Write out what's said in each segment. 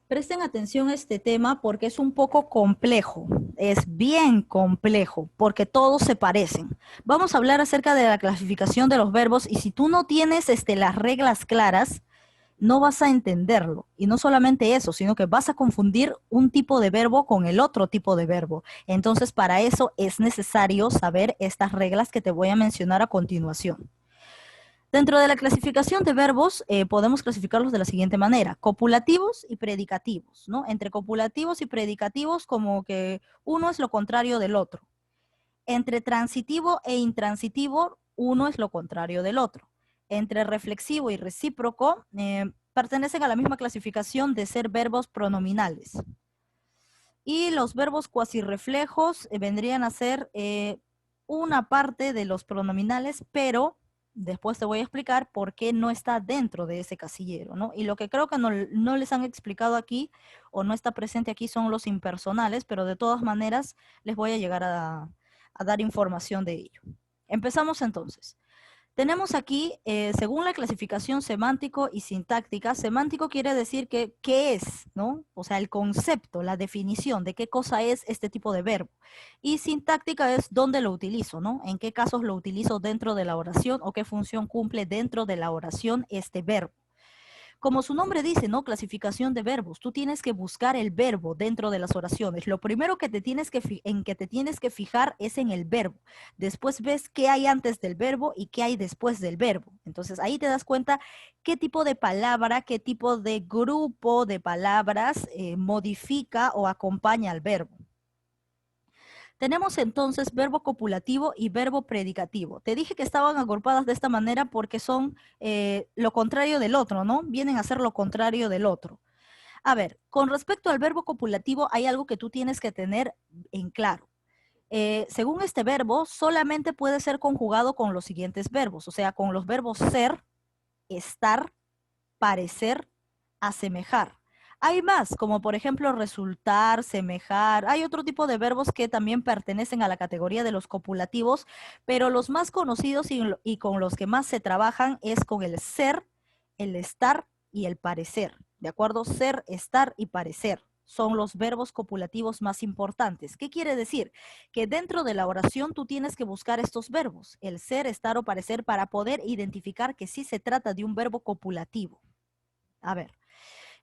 Presten atención a este tema porque es un poco complejo, es bien complejo, porque todos se parecen. Vamos a hablar acerca de la clasificación de los verbos y si tú no tienes las reglas claras, no vas a entenderlo. Y no solamente eso, sino que vas a confundir un tipo de verbo con el otro tipo de verbo. Entonces, para eso es necesario saber estas reglas que te voy a mencionar a continuación. Dentro de la clasificación de verbos, podemos clasificarlos de la siguiente manera: copulativos y predicativos, ¿no? Entre copulativos y predicativos, como que uno es lo contrario del otro. Entre transitivo e intransitivo, uno es lo contrario del otro. Entre reflexivo y recíproco, pertenecen a la misma clasificación de ser verbos pronominales. Y los verbos cuasirreflejos vendrían a ser una parte de los pronominales, pero después te voy a explicar por qué no está dentro de ese casillero, ¿no? Y lo que creo que no les han explicado aquí o no está presente aquí son los impersonales, pero de todas maneras les voy a llegar a dar información de ello. Empezamos entonces. Tenemos aquí, según la clasificación semántico y sintáctica, semántico quiere decir que qué es, ¿no? O sea, el concepto, la definición de qué cosa es este tipo de verbo. Y sintáctica es dónde lo utilizo, ¿no? En qué casos lo utilizo dentro de la oración o qué función cumple dentro de la oración este verbo. Como su nombre dice, ¿no? Clasificación de verbos. Tú tienes que buscar el verbo dentro de las oraciones. Lo primero que te tienes en que te tienes que fijar es en el verbo. Después ves qué hay antes del verbo y qué hay después del verbo. Entonces ahí te das cuenta qué tipo de palabra, qué tipo de grupo de palabras modifica o acompaña al verbo. Tenemos entonces verbo copulativo y verbo predicativo. Te dije que estaban agrupadas de esta manera porque son lo contrario del otro, ¿no? Vienen a ser lo contrario del otro. A ver, con respecto al verbo copulativo hay algo que tú tienes que tener en claro. Según este verbo, solamente puede ser conjugado con los siguientes verbos, o sea, con los verbos ser, estar, parecer, asemejar. Hay más, como por ejemplo resultar, semejar. Hay otro tipo de verbos que también pertenecen a la categoría de los copulativos, pero los más conocidos y con los que más se trabajan es con el ser, el estar y el parecer. ¿De acuerdo? Ser, estar y parecer son los verbos copulativos más importantes. ¿Qué quiere decir? Que dentro de la oración tú tienes que buscar estos verbos, el ser, estar o parecer, para poder identificar que sí se trata de un verbo copulativo. A ver,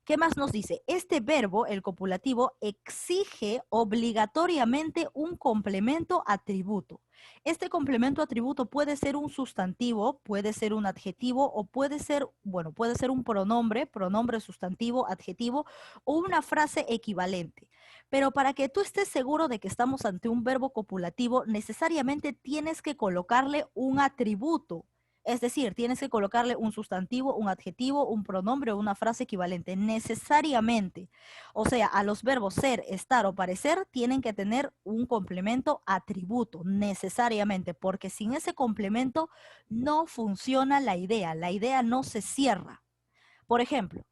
¿qué más nos dice? Este verbo, el copulativo, exige obligatoriamente un complemento atributo. Este complemento atributo puede ser un sustantivo, puede ser un adjetivo o puede ser, bueno, puede ser un pronombre, pronombre sustantivo, adjetivo o una frase equivalente. Pero para que tú estés seguro de que estamos ante un verbo copulativo, necesariamente tienes que colocarle un atributo. Es decir, tienes que colocarle un sustantivo, un adjetivo, un pronombre o una frase equivalente, necesariamente. O sea, a los verbos ser, estar o parecer tienen que tener un complemento atributo, necesariamente, porque sin ese complemento no funciona la idea no se cierra. Por ejemplo,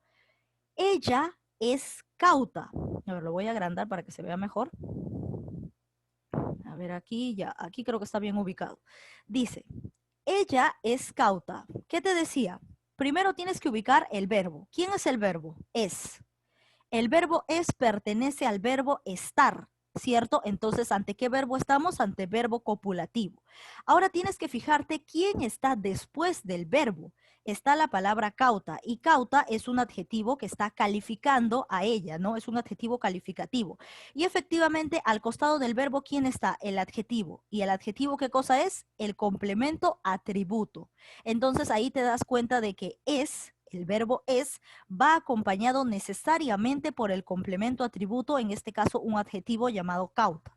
ella es cauta. A ver, lo voy a agrandar para que se vea mejor. A ver, aquí ya, aquí creo que está bien ubicado. Dice, ella es cauta. ¿Qué te decía? Primero tienes que ubicar el verbo. ¿Quién es el verbo? Es. El verbo es pertenece al verbo estar, ¿cierto? Entonces, ¿ante qué verbo estamos? Ante verbo copulativo. Ahora tienes que fijarte quién está después del verbo. Está la palabra cauta y cauta es un adjetivo que está calificando a ella, ¿no? Es un adjetivo calificativo. Y efectivamente, al costado del verbo, ¿quién está? El adjetivo. ¿Y el adjetivo qué cosa es? El complemento atributo. Entonces, ahí te das cuenta de que es, el verbo es, va acompañado necesariamente por el complemento atributo, en este caso un adjetivo llamado cauta.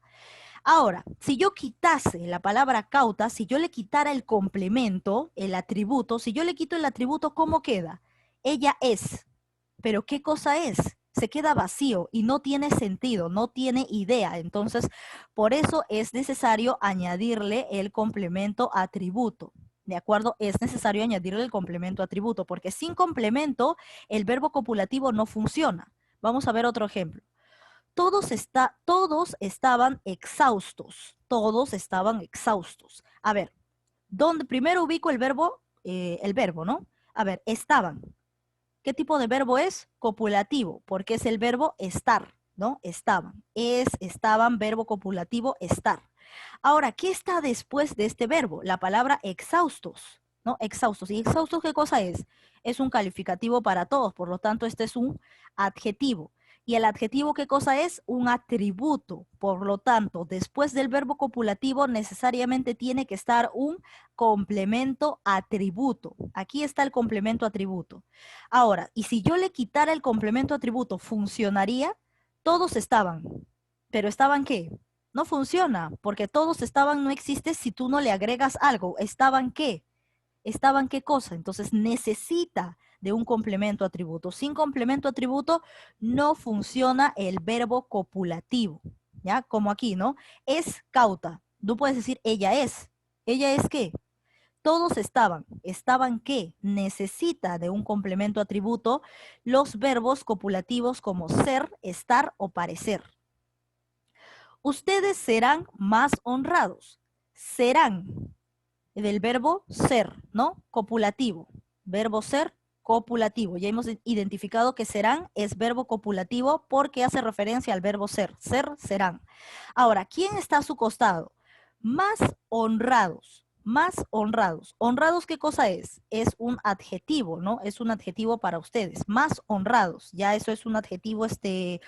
Ahora, si yo quitase la palabra cauta, si yo le quitara el complemento, el atributo, si yo le quito el atributo, ¿cómo queda? Ella es. Pero ¿qué cosa es? Se queda vacío y no tiene sentido, no tiene idea. Entonces, por eso es necesario añadirle el complemento atributo. ¿De acuerdo? Es necesario añadirle el complemento atributo, porque sin complemento el verbo copulativo no funciona. Vamos a ver otro ejemplo. Todos estaban exhaustos. Todos estaban exhaustos. A ver, ¿dónde primero ubico el verbo, ¿no? A ver, estaban. ¿Qué tipo de verbo es? Copulativo, porque es el verbo estar, ¿no? Estaban. Estaban, verbo copulativo, estar. Ahora, ¿qué está después de este verbo? La palabra exhaustos, ¿no? Exhaustos. ¿Y exhaustos qué cosa es? Es un calificativo para todos, por lo tanto, este es un adjetivo. ¿Y el adjetivo qué cosa es? Un atributo. Por lo tanto, después del verbo copulativo necesariamente tiene que estar un complemento atributo. Aquí está el complemento atributo. Ahora, y si yo le quitara el complemento atributo, ¿funcionaría? Todos estaban. ¿Pero estaban qué? No funciona, porque todos estaban no existe si tú no le agregas algo. ¿Estaban qué? ¿Estaban qué cosa? Entonces necesita de un complemento atributo. Sin complemento atributo no funciona el verbo copulativo, ¿ya? Como aquí, ¿no? Es cauta. Tú puedes decir ella es. ¿Ella es qué? Todos estaban. ¿Estaban qué? Necesita de un complemento atributo los verbos copulativos como ser, estar o parecer. Ustedes serán más honrados. Serán del verbo ser, ¿no? Copulativo. Verbo ser, copulativo. Ya hemos identificado que serán es verbo copulativo porque hace referencia al verbo ser. Ser, serán. Ahora, ¿quién está a su costado? Más honrados. Más honrados. ¿Honrados qué cosa es? Es un adjetivo, ¿no? Es un adjetivo para ustedes. Más honrados. Ya eso es un adjetivo, se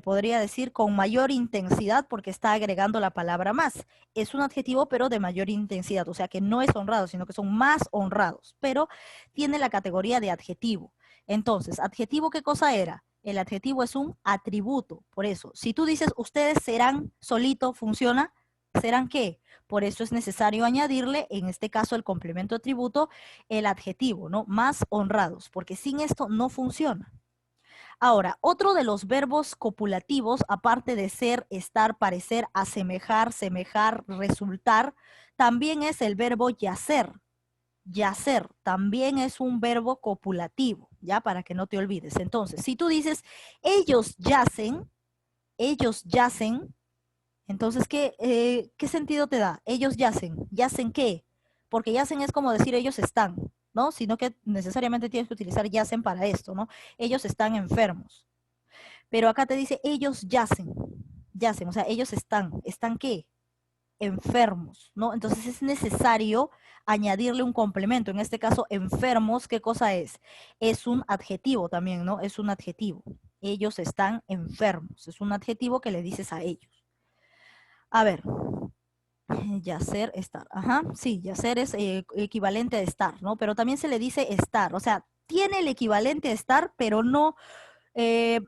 podría decir con mayor intensidad porque está agregando la palabra más. Es un adjetivo pero de mayor intensidad, o sea que no es honrado, sino que son más honrados, pero tiene la categoría de adjetivo. Entonces, ¿adjetivo qué cosa era? El adjetivo es un atributo, por eso, si tú dices ustedes serán solito, ¿funciona? ¿Serán qué? Por eso es necesario añadirle, en este caso el complemento atributo, el adjetivo, ¿no? Más honrados, porque sin esto no funciona. Ahora, otro de los verbos copulativos, aparte de ser, estar, parecer, asemejar, semejar, resultar, también es el verbo yacer. Yacer también es un verbo copulativo, ¿ya? Para que no te olvides. Entonces, si tú dices, ellos yacen, entonces, ¿qué sentido te da? Ellos yacen. ¿Yacen qué? Porque yacen es como decir ellos están, ¿no? Sino que necesariamente tienes que utilizar yacen para esto, ¿no? Ellos están enfermos. Pero acá te dice, ellos yacen, o sea, ellos ¿están qué? Enfermos, ¿no? Entonces es necesario añadirle un complemento. En este caso, enfermos, ¿qué cosa es? Es un adjetivo también, ¿no? Es un adjetivo. Ellos están enfermos. Es un adjetivo que le dices a ellos. A ver, yacer, estar. Ajá, sí, yacer es equivalente a estar, ¿no? Pero también se le dice estar, o sea, tiene el equivalente a estar, pero no, eh,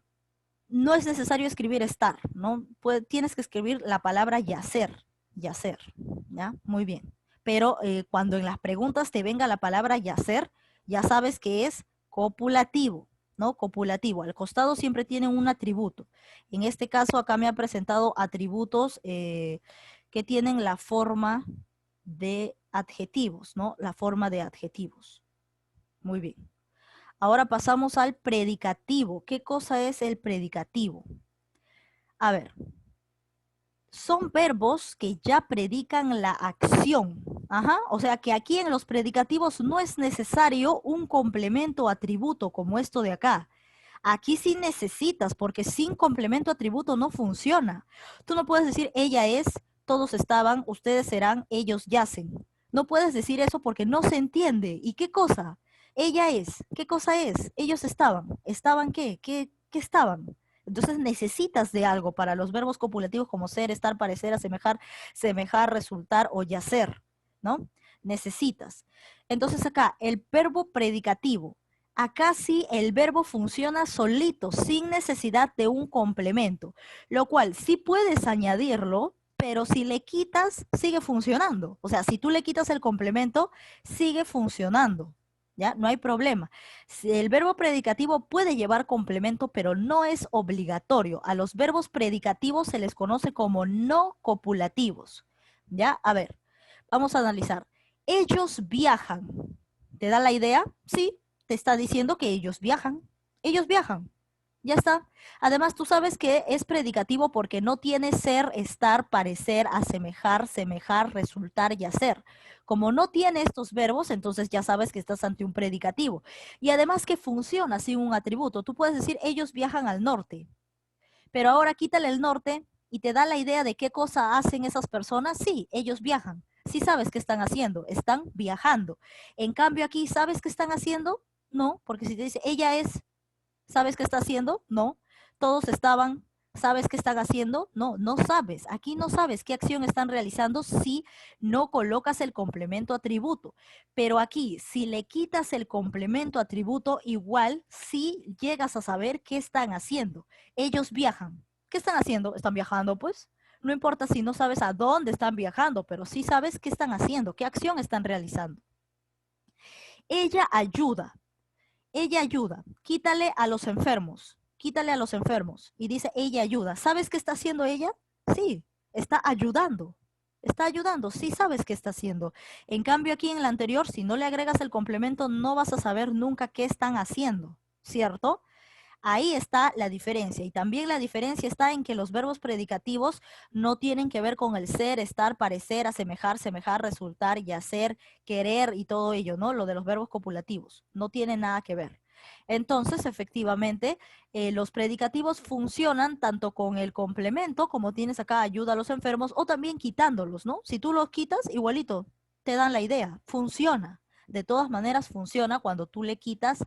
no es necesario escribir estar, ¿no? Tienes que escribir la palabra yacer, ¿ya? Muy bien. Pero cuando en las preguntas te venga la palabra yacer, ya sabes que es copulativo, ¿no? Copulativo. Al costado siempre tiene un atributo. En este caso acá me ha presentado atributos que tienen la forma de adjetivos, ¿no? La forma de adjetivos. Muy bien. Ahora pasamos al predicativo. ¿Qué cosa es el predicativo? A ver, son verbos que ya predican la acción. Ajá, o sea que aquí en los predicativos no es necesario un complemento atributo como esto de acá. Aquí sí necesitas, porque sin complemento atributo no funciona. Tú no puedes decir ella es, todos estaban, ustedes serán, ellos yacen. No puedes decir eso porque no se entiende. ¿Y qué cosa? Ella es. ¿Qué cosa es? Ellos estaban. ¿Estaban qué? ¿Qué estaban? Entonces necesitas de algo para los verbos copulativos como ser, estar, parecer, asemejar, semejar, resultar o yacer, ¿no? Necesitas. Entonces acá, el verbo predicativo. Acá sí el verbo funciona solito, sin necesidad de un complemento, lo cual sí puedes añadirlo, pero si le quitas, sigue funcionando. O sea, si tú le quitas el complemento, sigue funcionando. ¿Ya? No hay problema. El verbo predicativo puede llevar complemento, pero no es obligatorio. A los verbos predicativos se les conoce como no copulativos. ¿Ya? A ver, vamos a analizar. Ellos viajan. ¿Te da la idea? Sí, te está diciendo que ellos viajan. Ellos viajan. Ya está. Además, tú sabes que es predicativo porque no tiene ser, estar, parecer, asemejar, semejar, resultar y hacer. Como no tiene estos verbos, entonces ya sabes que estás ante un predicativo. Y además que funciona sin un atributo. Tú puedes decir, ellos viajan al norte, pero ahora quítale el norte y te da la idea de qué cosa hacen esas personas. Sí, ellos viajan. Sí sabes qué están haciendo, están viajando. En cambio aquí, ¿sabes qué están haciendo? No, porque si te dice, ella es, ¿sabes qué está haciendo? No. Todos estaban, ¿sabes qué están haciendo? No, no sabes. Aquí no sabes qué acción están realizando si no colocas el complemento atributo. Pero aquí, si le quitas el complemento atributo, igual sí llegas a saber qué están haciendo. Ellos viajan. ¿Qué están haciendo? ¿Están viajando, pues? No importa si no sabes a dónde están viajando, pero sí sabes qué están haciendo, qué acción están realizando. Ella ayuda. Ella ayuda, quítale a los enfermos, quítale a los enfermos. Y dice, ella ayuda. ¿Sabes qué está haciendo ella? Sí, está ayudando. Está ayudando, sí sabes qué está haciendo. En cambio aquí en la anterior, si no le agregas el complemento, no vas a saber nunca qué están haciendo, ¿cierto? Ahí está la diferencia. Y también la diferencia está en que los verbos predicativos no tienen que ver con el ser, estar, parecer, asemejar, semejar, resultar y hacer, querer y todo ello, ¿no? Lo de los verbos copulativos. No tiene nada que ver. Entonces, efectivamente, los predicativos funcionan tanto con el complemento, como tienes acá, ayuda a los enfermos, o también quitándolos, ¿no? Si tú los quitas, igualito, te dan la idea. Funciona. De todas maneras, funciona cuando tú le quitas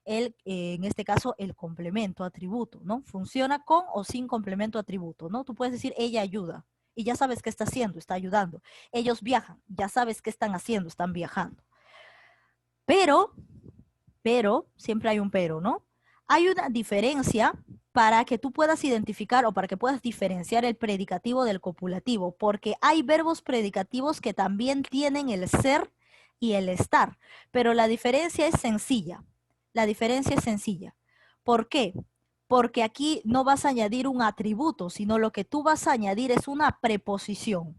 en este caso, el complemento atributo, ¿no? Funciona con o sin complemento atributo, ¿no? Tú puedes decir, ella ayuda, y ya sabes qué está haciendo, está ayudando. Ellos viajan, ya sabes qué están haciendo, están viajando. Pero, siempre hay un pero, ¿no? Hay una diferencia para que tú puedas identificar o para que puedas diferenciar el predicativo del copulativo, porque hay verbos predicativos que también tienen el ser y el estar, pero la diferencia es sencilla. La diferencia es sencilla. ¿Por qué? Porque aquí no vas a añadir un atributo, sino lo que tú vas a añadir es una preposición.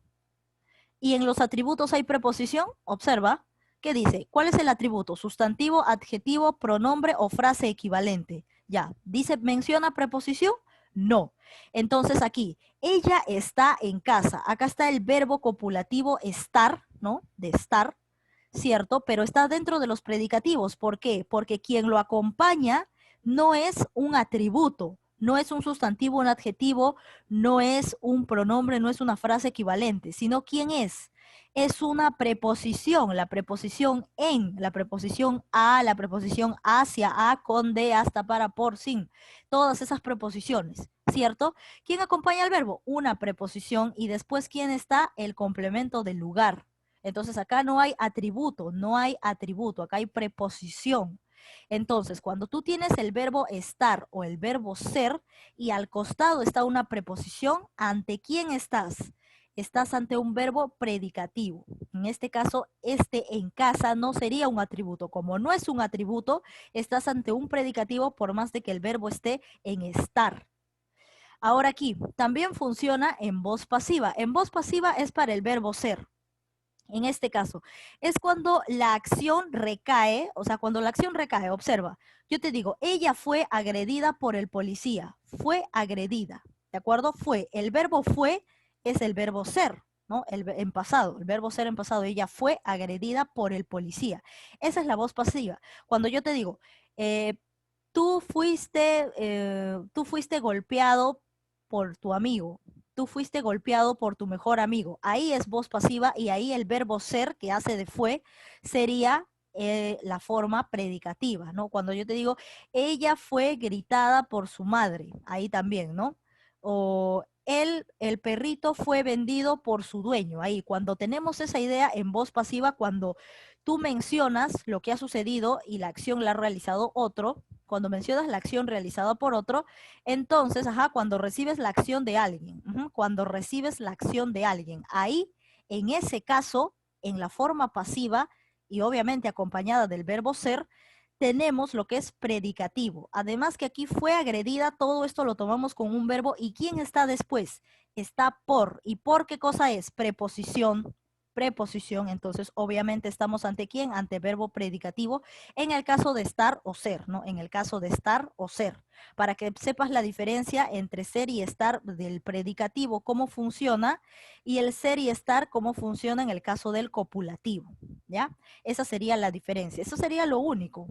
Y en los atributos hay preposición, observa, ¿qué dice? ¿Cuál es el atributo? Sustantivo, adjetivo, pronombre o frase equivalente. Ya, dice, ¿menciona preposición? No. Entonces aquí, ella está en casa. Acá está el verbo copulativo estar, ¿no? De estar, ¿cierto? Pero está dentro de los predicativos. ¿Por qué? Porque quien lo acompaña no es un atributo, no es un sustantivo, un adjetivo, no es un pronombre, no es una frase equivalente, sino ¿quién es? Es una preposición, la preposición en, la preposición a, la preposición hacia, a, con, de, hasta, para, por, sin. Todas esas preposiciones, ¿cierto? ¿Quién acompaña al verbo? Una preposición y después ¿quién está? El complemento del lugar. Entonces acá no hay atributo, no hay atributo, acá hay preposición. Entonces, cuando tú tienes el verbo estar o el verbo ser y al costado está una preposición, ¿ante quién estás? Estás ante un verbo predicativo. En este caso, este en casa no sería un atributo. Como no es un atributo, estás ante un predicativo por más de que el verbo esté en estar. Ahora aquí, también funciona en voz pasiva. En voz pasiva es para el verbo ser. En este caso, es cuando la acción recae, o sea, cuando la acción recae, observa, yo te digo, ella fue agredida por el policía, fue agredida, ¿de acuerdo? Fue, el verbo fue es el verbo ser, ¿no? En pasado, el verbo ser en pasado, ella fue agredida por el policía. Esa es la voz pasiva. Cuando yo te digo, eh, tú fuiste golpeado por tu amigo, tú fuiste golpeado por tu mejor amigo. Ahí es voz pasiva y ahí el verbo ser que hace de fue sería la forma predicativa, ¿no? Cuando yo te digo, ella fue gritada por su madre, ahí también, ¿no? O el perrito fue vendido por su dueño, ahí, cuando tenemos esa idea en voz pasiva, cuando tú mencionas lo que ha sucedido y la acción la ha realizado otro, cuando mencionas la acción realizada por otro, entonces, cuando recibes la acción de alguien, cuando recibes la acción de alguien, ahí, en ese caso, en la forma pasiva y obviamente acompañada del verbo ser, tenemos lo que es predicativo. Además que aquí fue agredida, todo esto lo tomamos con un verbo. ¿Y quién está después? Está por. ¿Y por qué cosa es? Preposición. preposición, entonces obviamente estamos ante ¿quién? Ante verbo predicativo en el caso de estar o ser, ¿no? En el caso de estar o ser. Para que sepas la diferencia entre ser y estar del predicativo, cómo funciona, y el ser y estar, cómo funciona en el caso del copulativo, ¿ya? Esa sería la diferencia. Eso sería lo único.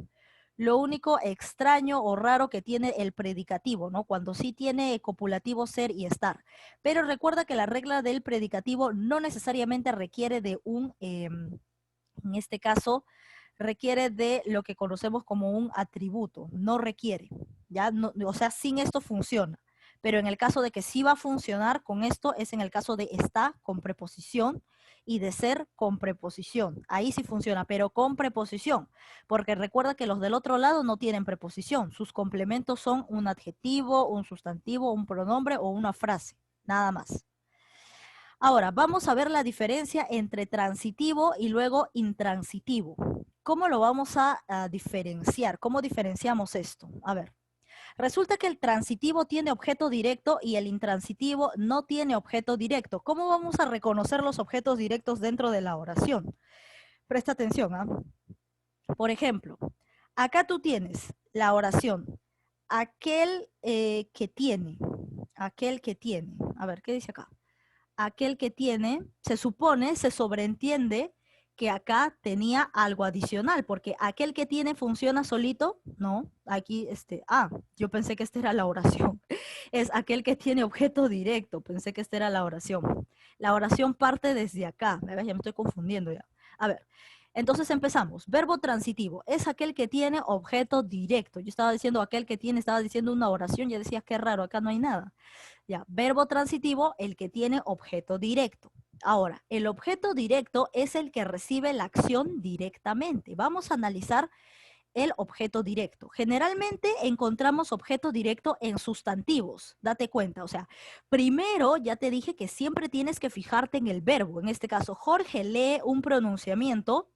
Lo único extraño o raro que tiene el predicativo, ¿no? Cuando sí tiene copulativo ser y estar. Pero recuerda que la regla del predicativo no necesariamente requiere de en este caso, requiere de lo que conocemos como un atributo, no requiere, ¿ya? No, o sea, sin esto funciona. Pero en el caso de que sí va a funcionar con esto, es en el caso de está con preposición y de ser con preposición. Ahí sí funciona, pero con preposición. Porque recuerda que los del otro lado no tienen preposición. Sus complementos son un adjetivo, un sustantivo, un pronombre o una frase. Nada más. Ahora, vamos a ver la diferencia entre transitivo y luego intransitivo. ¿Cómo lo vamos a diferenciar? ¿Cómo diferenciamos esto? A ver, resulta que el transitivo tiene objeto directo y el intransitivo no tiene objeto directo. ¿Cómo vamos a reconocer los objetos directos dentro de la oración? Presta atención, ¿ah? Por ejemplo, acá tú tienes la oración, aquel que tiene. A ver, ¿qué dice acá? Aquel que tiene, se supone, se sobreentiende que acá tenía algo adicional, porque aquel que tiene funciona solito, no, aquí, yo pensé que esta era la oración, es aquel que tiene objeto directo, pensé que esta era la oración. La oración parte desde acá, ya me estoy confundiendo ya. A ver, entonces empezamos, verbo transitivo, es aquel que tiene objeto directo. Yo estaba diciendo aquel que tiene, estaba diciendo una oración, ya decías qué raro, acá no hay nada. Ya, verbo transitivo, el que tiene objeto directo. Ahora, el objeto directo es el que recibe la acción directamente. Vamos a analizar el objeto directo. Generalmente encontramos objeto directo en sustantivos, date cuenta. O sea, primero ya te dije que siempre tienes que fijarte en el verbo. En este caso, Jorge lee un pronunciamiento.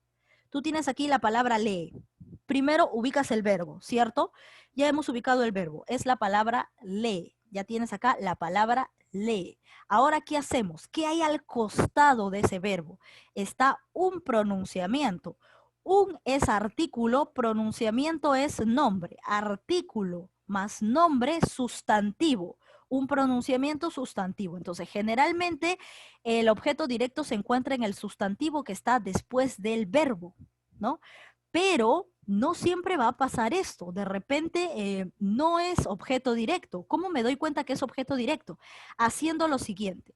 Tú tienes aquí la palabra lee. Primero ubicas el verbo, ¿cierto? Ya hemos ubicado el verbo. Es la palabra lee. Ya tienes acá la palabra lee. Ahora, ¿qué hacemos? ¿Qué hay al costado de ese verbo? Está un pronunciamiento. Un es artículo, pronunciamiento es nombre. Artículo más nombre sustantivo. Un pronunciamiento sustantivo. Entonces, generalmente el objeto directo se encuentra en el sustantivo que está después del verbo, ¿no? Pero no siempre va a pasar esto. De repente no es objeto directo. ¿Cómo me doy cuenta que es objeto directo? Haciendo lo siguiente.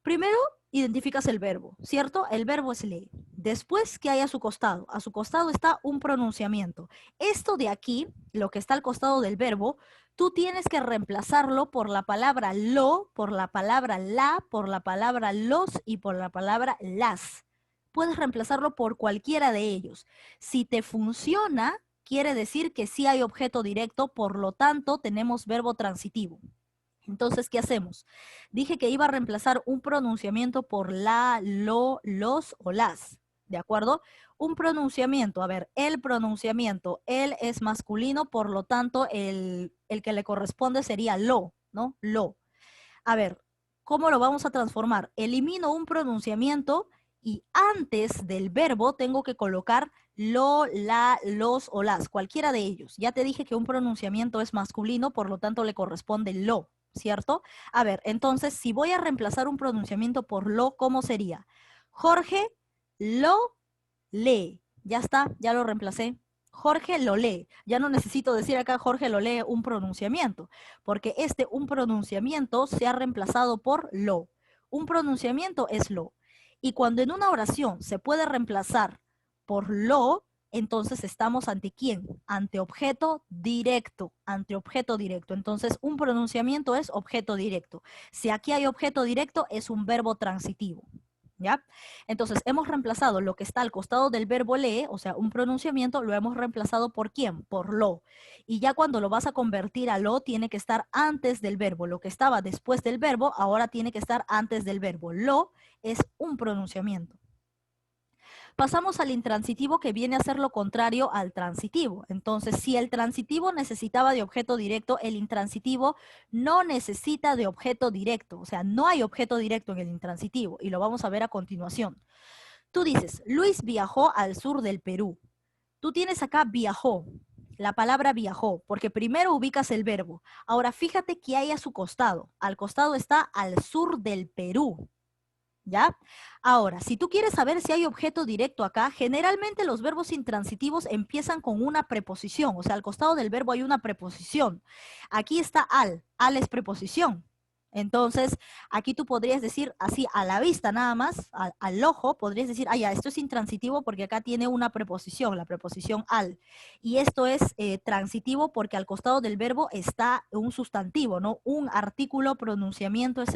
Primero, identificas el verbo, ¿cierto? El verbo es lee. Después, ¿qué hay a su costado? A su costado está un pronunciamiento. Esto de aquí, lo que está al costado del verbo, tú tienes que reemplazarlo por la palabra lo, por la palabra la, por la palabra los y por la palabra las. Puedes reemplazarlo por cualquiera de ellos. Si te funciona, quiere decir que sí hay objeto directo, por lo tanto, tenemos verbo transitivo. Entonces, ¿qué hacemos? Dije que iba a reemplazar un pronunciamiento por la, lo, los o las. ¿De acuerdo? Un pronunciamiento, a ver, el pronunciamiento, él es masculino, por lo tanto, el que le corresponde sería lo, ¿no? Lo. A ver, ¿cómo lo vamos a transformar? Elimino un pronunciamiento y antes del verbo tengo que colocar lo, la, los o las, cualquiera de ellos. Ya te dije que un pronunciamiento es masculino, por lo tanto le corresponde lo, ¿cierto? A ver, entonces, si voy a reemplazar un pronunciamiento por lo, ¿cómo sería? Jorge lo lee. Ya está, ya lo reemplacé. Jorge lo lee. Ya no necesito decir acá Jorge lo lee un pronunciamiento, porque un pronunciamiento se ha reemplazado por lo. Un pronunciamiento es lo. Y cuando en una oración se puede reemplazar por lo, entonces estamos ante quién? Ante objeto directo, ante objeto directo. Entonces un pronunciamiento es objeto directo. Si aquí hay objeto directo, es un verbo transitivo. ¿Ya? Entonces, hemos reemplazado lo que está al costado del verbo lee, o sea, un pronunciamiento, lo hemos reemplazado por ¿quién? Por lo. Y ya cuando lo vas a convertir a lo, tiene que estar antes del verbo. Lo que estaba después del verbo, ahora tiene que estar antes del verbo. Lo es un pronunciamiento. Pasamos al intransitivo, que viene a ser lo contrario al transitivo. Entonces, si el transitivo necesitaba de objeto directo, el intransitivo no necesita de objeto directo. O sea, no hay objeto directo en el intransitivo y lo vamos a ver a continuación. Tú dices, Luis viajó al sur del Perú. Tú tienes acá viajó, la palabra viajó, porque primero ubicas el verbo. Ahora fíjate qué hay a su costado. Al costado está al sur del Perú. ¿Ya? Ahora, si tú quieres saber si hay objeto directo acá, generalmente los verbos intransitivos empiezan con una preposición, o sea, al costado del verbo hay una preposición. Aquí está al es preposición. Entonces, aquí tú podrías decir así a la vista nada más, al ojo, podrías decir, ah, ya, esto es intransitivo porque acá tiene una preposición, la preposición al. Y esto es transitivo porque al costado del verbo está un sustantivo, ¿no? Un artículo, pronunciamiento es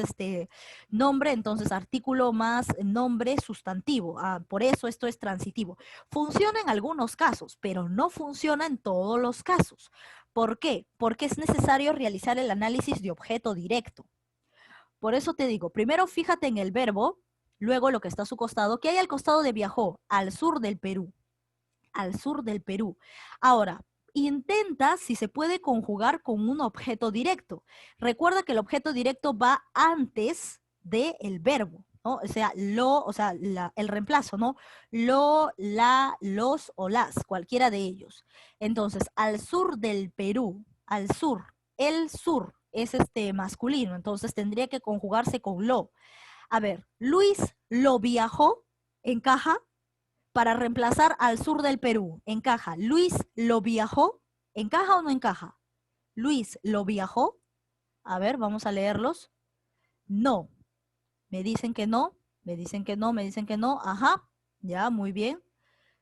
nombre, entonces artículo más nombre sustantivo. Por eso esto es transitivo. Funciona en algunos casos, pero no funciona en todos los casos. ¿Por qué? Porque es necesario realizar el análisis de objeto directo. Por eso te digo, primero fíjate en el verbo, luego lo que está a su costado. ¿Qué hay al costado de viajó? Al sur del Perú. Al sur del Perú. Ahora, intenta si se puede conjugar con un objeto directo. Recuerda que el objeto directo va antes del verbo, ¿no? O sea, el reemplazo, ¿no? Lo, la, los o las, cualquiera de ellos. Entonces, al sur del Perú, al sur, el sur es masculino, entonces tendría que conjugarse con lo. A ver, Luis lo viajó, encaja para reemplazar al sur del Perú. Encaja. Luis lo viajó. ¿Encaja o no encaja? Luis lo viajó. A ver, vamos a leerlos. No. Me dicen que no. Me dicen que no. Me dicen que no. Ajá. Ya, muy bien.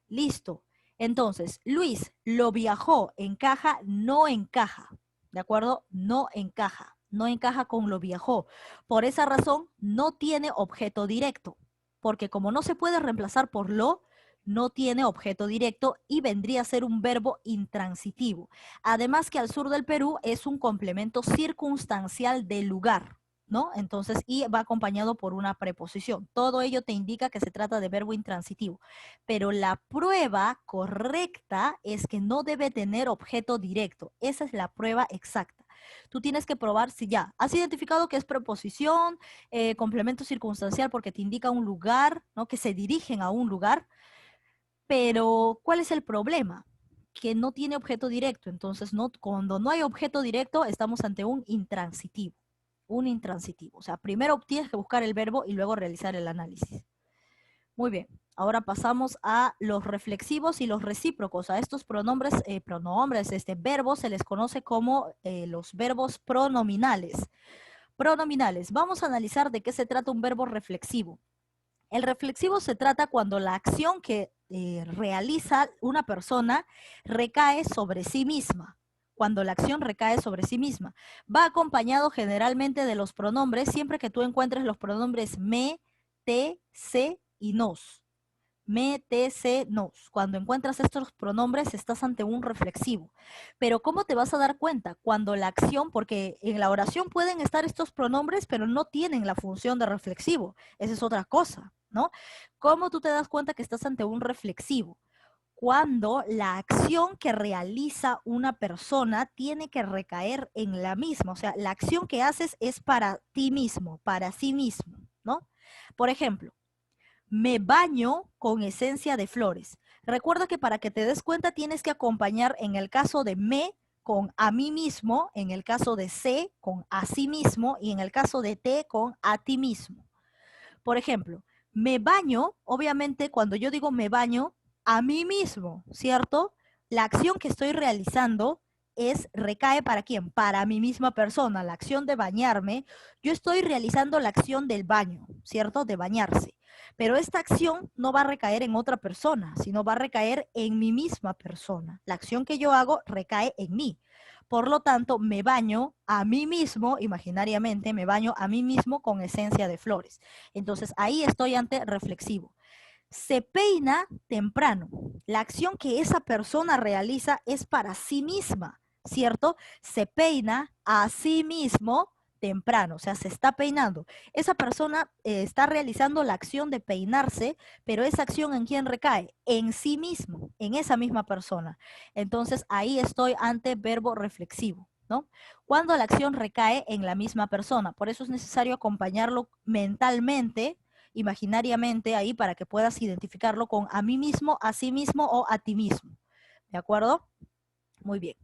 Listo. Entonces, Luis lo viajó. ¿Encaja? No encaja. ¿De acuerdo? No encaja. No encaja con lo viajó. Por esa razón, no tiene objeto directo. Porque como no se puede reemplazar por lo, no tiene objeto directo y vendría a ser un verbo intransitivo. Además que al sur del Perú es un complemento circunstancial del lugar, ¿no? Entonces, y va acompañado por una preposición. Todo ello te indica que se trata de verbo intransitivo. Pero la prueba correcta es que no debe tener objeto directo. Esa es la prueba exacta. Tú tienes que probar si ya has identificado que es preposición, complemento circunstancial porque te indica un lugar, ¿no? Que se dirigen a un lugar. Pero, ¿cuál es el problema? Que no tiene objeto directo. Entonces, cuando no hay objeto directo, estamos ante un intransitivo. Un intransitivo. O sea, primero tienes que buscar el verbo y luego realizar el análisis. Muy bien. Ahora pasamos a los reflexivos y los recíprocos. A estos pronombres, verbos se les conoce como los verbos pronominales. Pronominales. Vamos a analizar de qué se trata un verbo reflexivo. El reflexivo se trata cuando la acción que realiza una persona recae sobre sí misma. Cuando la acción recae sobre sí misma. Va acompañado generalmente de los pronombres, siempre que tú encuentres los pronombres me, te, se y nos. Me, te, se, nos. Cuando encuentras estos pronombres estás ante un reflexivo. Pero ¿cómo te vas a dar cuenta? Cuando la acción, porque en la oración pueden estar estos pronombres, pero no tienen la función de reflexivo. Esa es otra cosa, ¿no? ¿Cómo tú te das cuenta que estás ante un reflexivo? Cuando la acción que realiza una persona tiene que recaer en la misma. O sea, la acción que haces es para ti mismo, para sí mismo, ¿no? Por ejemplo, me baño con esencia de flores. Recuerda que para que te des cuenta tienes que acompañar en el caso de me con a mí mismo, en el caso de se con a sí mismo y en el caso de te con a ti mismo. Por ejemplo, me baño, obviamente cuando yo digo me baño, a mí mismo, ¿cierto? La acción que estoy realizando recae para quién? Para mi misma persona. La acción de bañarme, yo estoy realizando la acción del baño, ¿cierto? De bañarse. Pero esta acción no va a recaer en otra persona, sino va a recaer en mi misma persona. La acción que yo hago recae en mí. Por lo tanto, me baño a mí mismo, imaginariamente, me baño a mí mismo con esencia de flores. Entonces, ahí estoy ante reflexivo. Se peina temprano. La acción que esa persona realiza es para sí misma, ¿cierto? Se peina a sí mismo temprano, o sea, se está peinando. Esa persona está realizando la acción de peinarse, pero esa acción ¿en quién recae? En sí mismo, en esa misma persona. Entonces, ahí estoy ante verbo reflexivo, ¿no? Cuando la acción recae en la misma persona. Por eso es necesario acompañarlo mentalmente, imaginariamente, ahí para que puedas identificarlo con a mí mismo, a sí mismo o a ti mismo. ¿De acuerdo? Muy bien.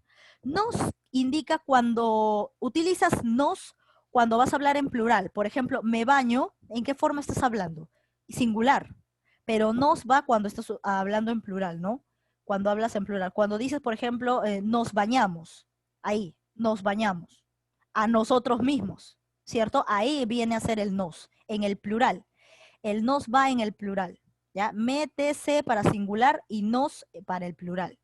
Nos indica cuando utilizas nos cuando vas a hablar en plural. Por ejemplo, me baño, ¿en qué forma estás hablando? Singular. Pero nos va cuando estás hablando en plural, ¿no? Cuando hablas en plural. Cuando dices, por ejemplo, nos bañamos, ahí, nos bañamos. A nosotros mismos, ¿cierto? Ahí viene a ser el nos, en el plural. El nos va en el plural, ¿ya? Métese para singular y nos para el plural.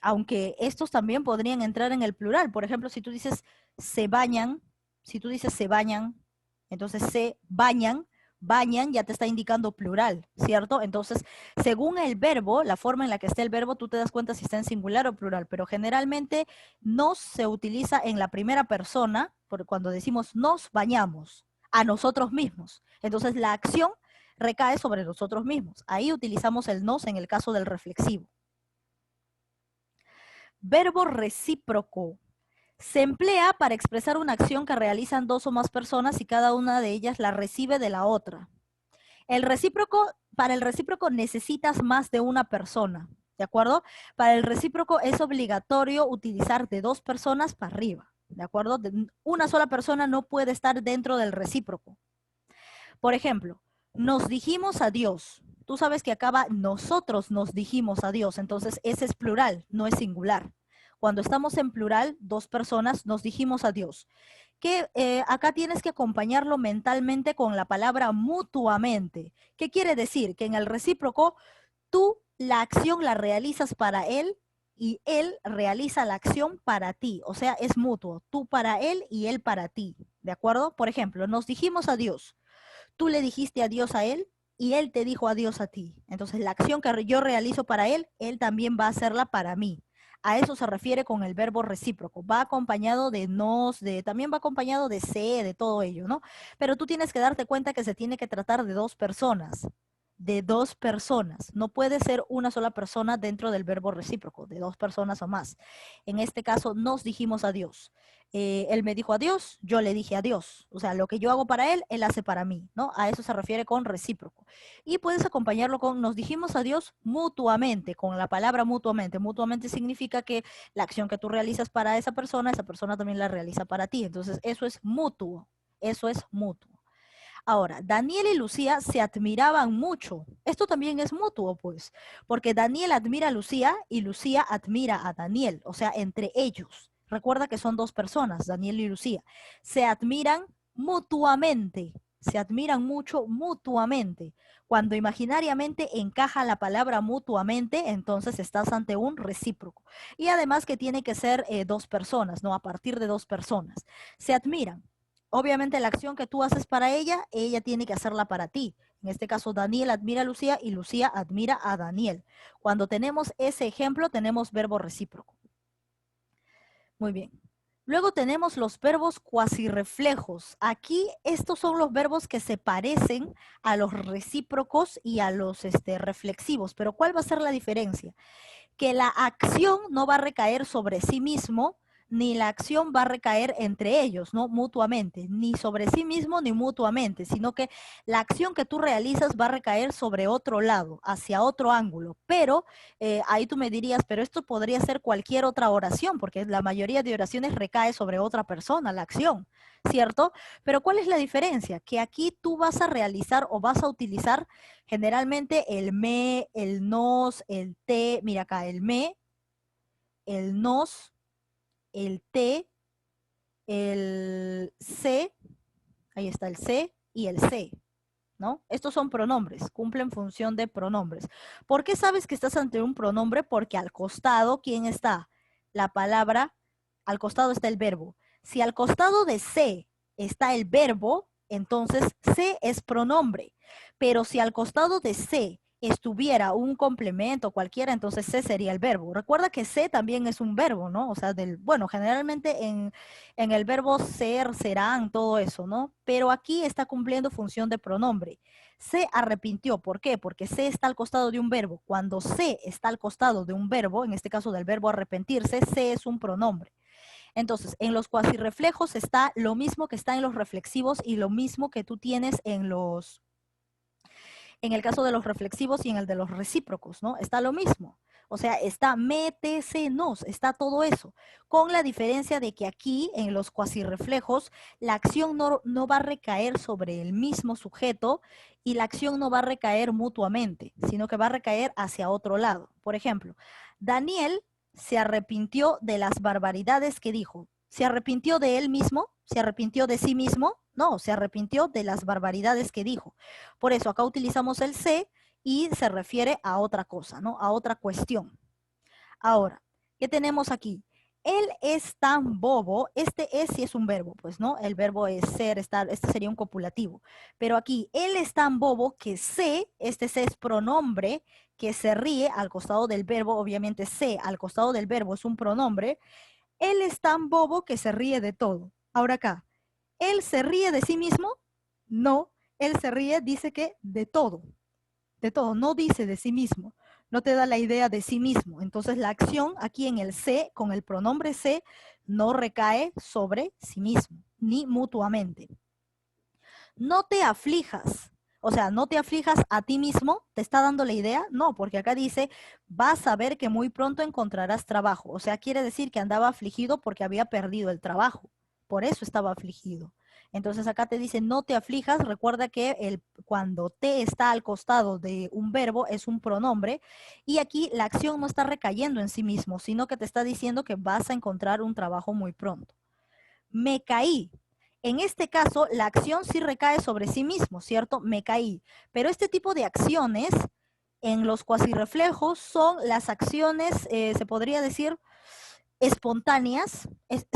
Aunque estos también podrían entrar en el plural. Por ejemplo, si tú dices se bañan, si tú dices se bañan, entonces se bañan, bañan ya te está indicando plural, ¿cierto? Entonces, según el verbo, la forma en la que esté el verbo, tú te das cuenta si está en singular o plural, pero generalmente nos se utiliza en la primera persona, por cuando decimos nos bañamos a nosotros mismos. Entonces, la acción recae sobre nosotros mismos. Ahí utilizamos el nos en el caso del reflexivo. Verbo recíproco. Se emplea para expresar una acción que realizan dos o más personas y cada una de ellas la recibe de la otra. El recíproco, para el recíproco necesitas más de una persona, ¿de acuerdo? Para el recíproco es obligatorio utilizar de dos personas para arriba, ¿de acuerdo? Una sola persona no puede estar dentro del recíproco. Por ejemplo, nos dijimos adiós. Tú sabes que acaba nosotros nos dijimos adiós, entonces ese es plural, no es singular. Cuando estamos en plural, dos personas nos dijimos adiós. Que acá tienes que acompañarlo mentalmente con la palabra mutuamente. ¿Qué quiere decir? Que en el recíproco tú la acción la realizas para él y él realiza la acción para ti. O sea, es mutuo. Tú para él y él para ti. ¿De acuerdo? Por ejemplo, nos dijimos adiós. Tú le dijiste adiós a él y él te dijo adiós a ti. Entonces, la acción que yo realizo para él también va a hacerla para mí. A eso se refiere con el verbo recíproco. Va acompañado de nos, también va acompañado de se, de todo ello, ¿no? Pero tú tienes que darte cuenta que se tiene que tratar de dos personas. De dos personas. No puede ser una sola persona dentro del verbo recíproco, de dos personas o más. En este caso, nos dijimos adiós. Él me dijo adiós, yo le dije adiós. O sea, lo que yo hago para él, él hace para mí, ¿no? A eso se refiere con recíproco. Y puedes acompañarlo con nos dijimos adiós mutuamente, con la palabra mutuamente. Mutuamente significa que la acción que tú realizas para esa persona también la realiza para ti. Entonces, eso es mutuo. Eso es mutuo. Ahora, Daniel y Lucía se admiraban mucho. Esto también es mutuo, pues, porque Daniel admira a Lucía y Lucía admira a Daniel, o sea, entre ellos. Recuerda que son dos personas, Daniel y Lucía. Se admiran mutuamente, se admiran mucho mutuamente. Cuando imaginariamente encaja la palabra mutuamente, entonces estás ante un recíproco. Y además que tiene que ser dos personas, ¿no? A partir de dos personas. Se admiran. Obviamente la acción que tú haces para ella tiene que hacerla para ti. En este caso, Daniel admira a Lucía y Lucía admira a Daniel. Cuando tenemos ese ejemplo, tenemos verbo recíproco. Muy bien. Luego tenemos los verbos cuasirreflejos. Aquí estos son los verbos que se parecen a los recíprocos y a los reflexivos. Pero ¿cuál va a ser la diferencia? Que la acción no va a recaer sobre sí mismo, ni la acción va a recaer entre ellos, ¿no? Mutuamente, ni sobre sí mismo ni mutuamente, sino que la acción que tú realizas va a recaer sobre otro lado, hacia otro ángulo. Pero ahí tú me dirías, pero esto podría ser cualquier otra oración, porque la mayoría de oraciones recae sobre otra persona, la acción, ¿cierto? Pero ¿cuál es la diferencia? Que aquí tú vas a realizar o vas a utilizar generalmente el me, el nos, el te, mira acá, el me, el nos, el te, el se, ahí está el se y el se, ¿no? Estos son pronombres, cumplen función de pronombres. ¿Por qué sabes que estás ante un pronombre? Porque al costado, ¿quién está? La palabra, al costado está el verbo. Si al costado de se está el verbo, entonces se es pronombre. Pero si al costado de se estuviera un complemento cualquiera, entonces se sería el verbo. Recuerda que se también es un verbo, ¿no? O sea, bueno, generalmente en el verbo ser, serán, todo eso, ¿no? Pero aquí está cumpliendo función de pronombre. Se arrepintió, ¿por qué? Porque se está al costado de un verbo. Cuando se está al costado de un verbo, en este caso del verbo arrepentirse, se es un pronombre. Entonces, en los cuasirreflejos está lo mismo que está en los reflexivos y lo mismo que tú tienes en el caso de los reflexivos y en el de los recíprocos, ¿no? Está lo mismo. O sea, está métesenos, está todo eso. Con la diferencia de que aquí, en los cuasirreflejos, la acción no va a recaer sobre el mismo sujeto y la acción no va a recaer mutuamente, sino que va a recaer hacia otro lado. Por ejemplo, Daniel se arrepintió de las barbaridades que dijo. ¿Se arrepintió de él mismo? ¿Se arrepintió de sí mismo? No, se arrepintió de las barbaridades que dijo. Por eso acá utilizamos el se y se refiere a otra cosa, ¿no? A otra cuestión. Ahora, ¿qué tenemos aquí? Él es tan bobo, este es si es un verbo, pues, ¿no? El verbo es ser, estar, este sería un copulativo. Pero aquí, él es tan bobo que se, este se es pronombre, que se ríe al costado del verbo, obviamente se al costado del verbo es un pronombre. Él es tan bobo que se ríe de todo. Ahora acá, ¿él se ríe de sí mismo? No, él se ríe, dice que de todo, no dice de sí mismo, no te da la idea de sí mismo. Entonces la acción aquí en el se, con el pronombre se, no recae sobre sí mismo, ni mutuamente. No te aflijas, o sea, no te aflijas a ti mismo, ¿te está dando la idea? No, porque acá dice, vas a ver que muy pronto encontrarás trabajo. O sea, quiere decir que andaba afligido porque había perdido el trabajo. Por eso estaba afligido. Entonces acá te dice, no te aflijas. Recuerda que cuando te está al costado de un verbo es un pronombre y aquí la acción no está recayendo en sí mismo, sino que te está diciendo que vas a encontrar un trabajo muy pronto. Me caí. En este caso, la acción sí recae sobre sí mismo, ¿cierto? Me caí. Pero este tipo de acciones en los cuasirreflejos son las acciones, se podría decir, espontáneas,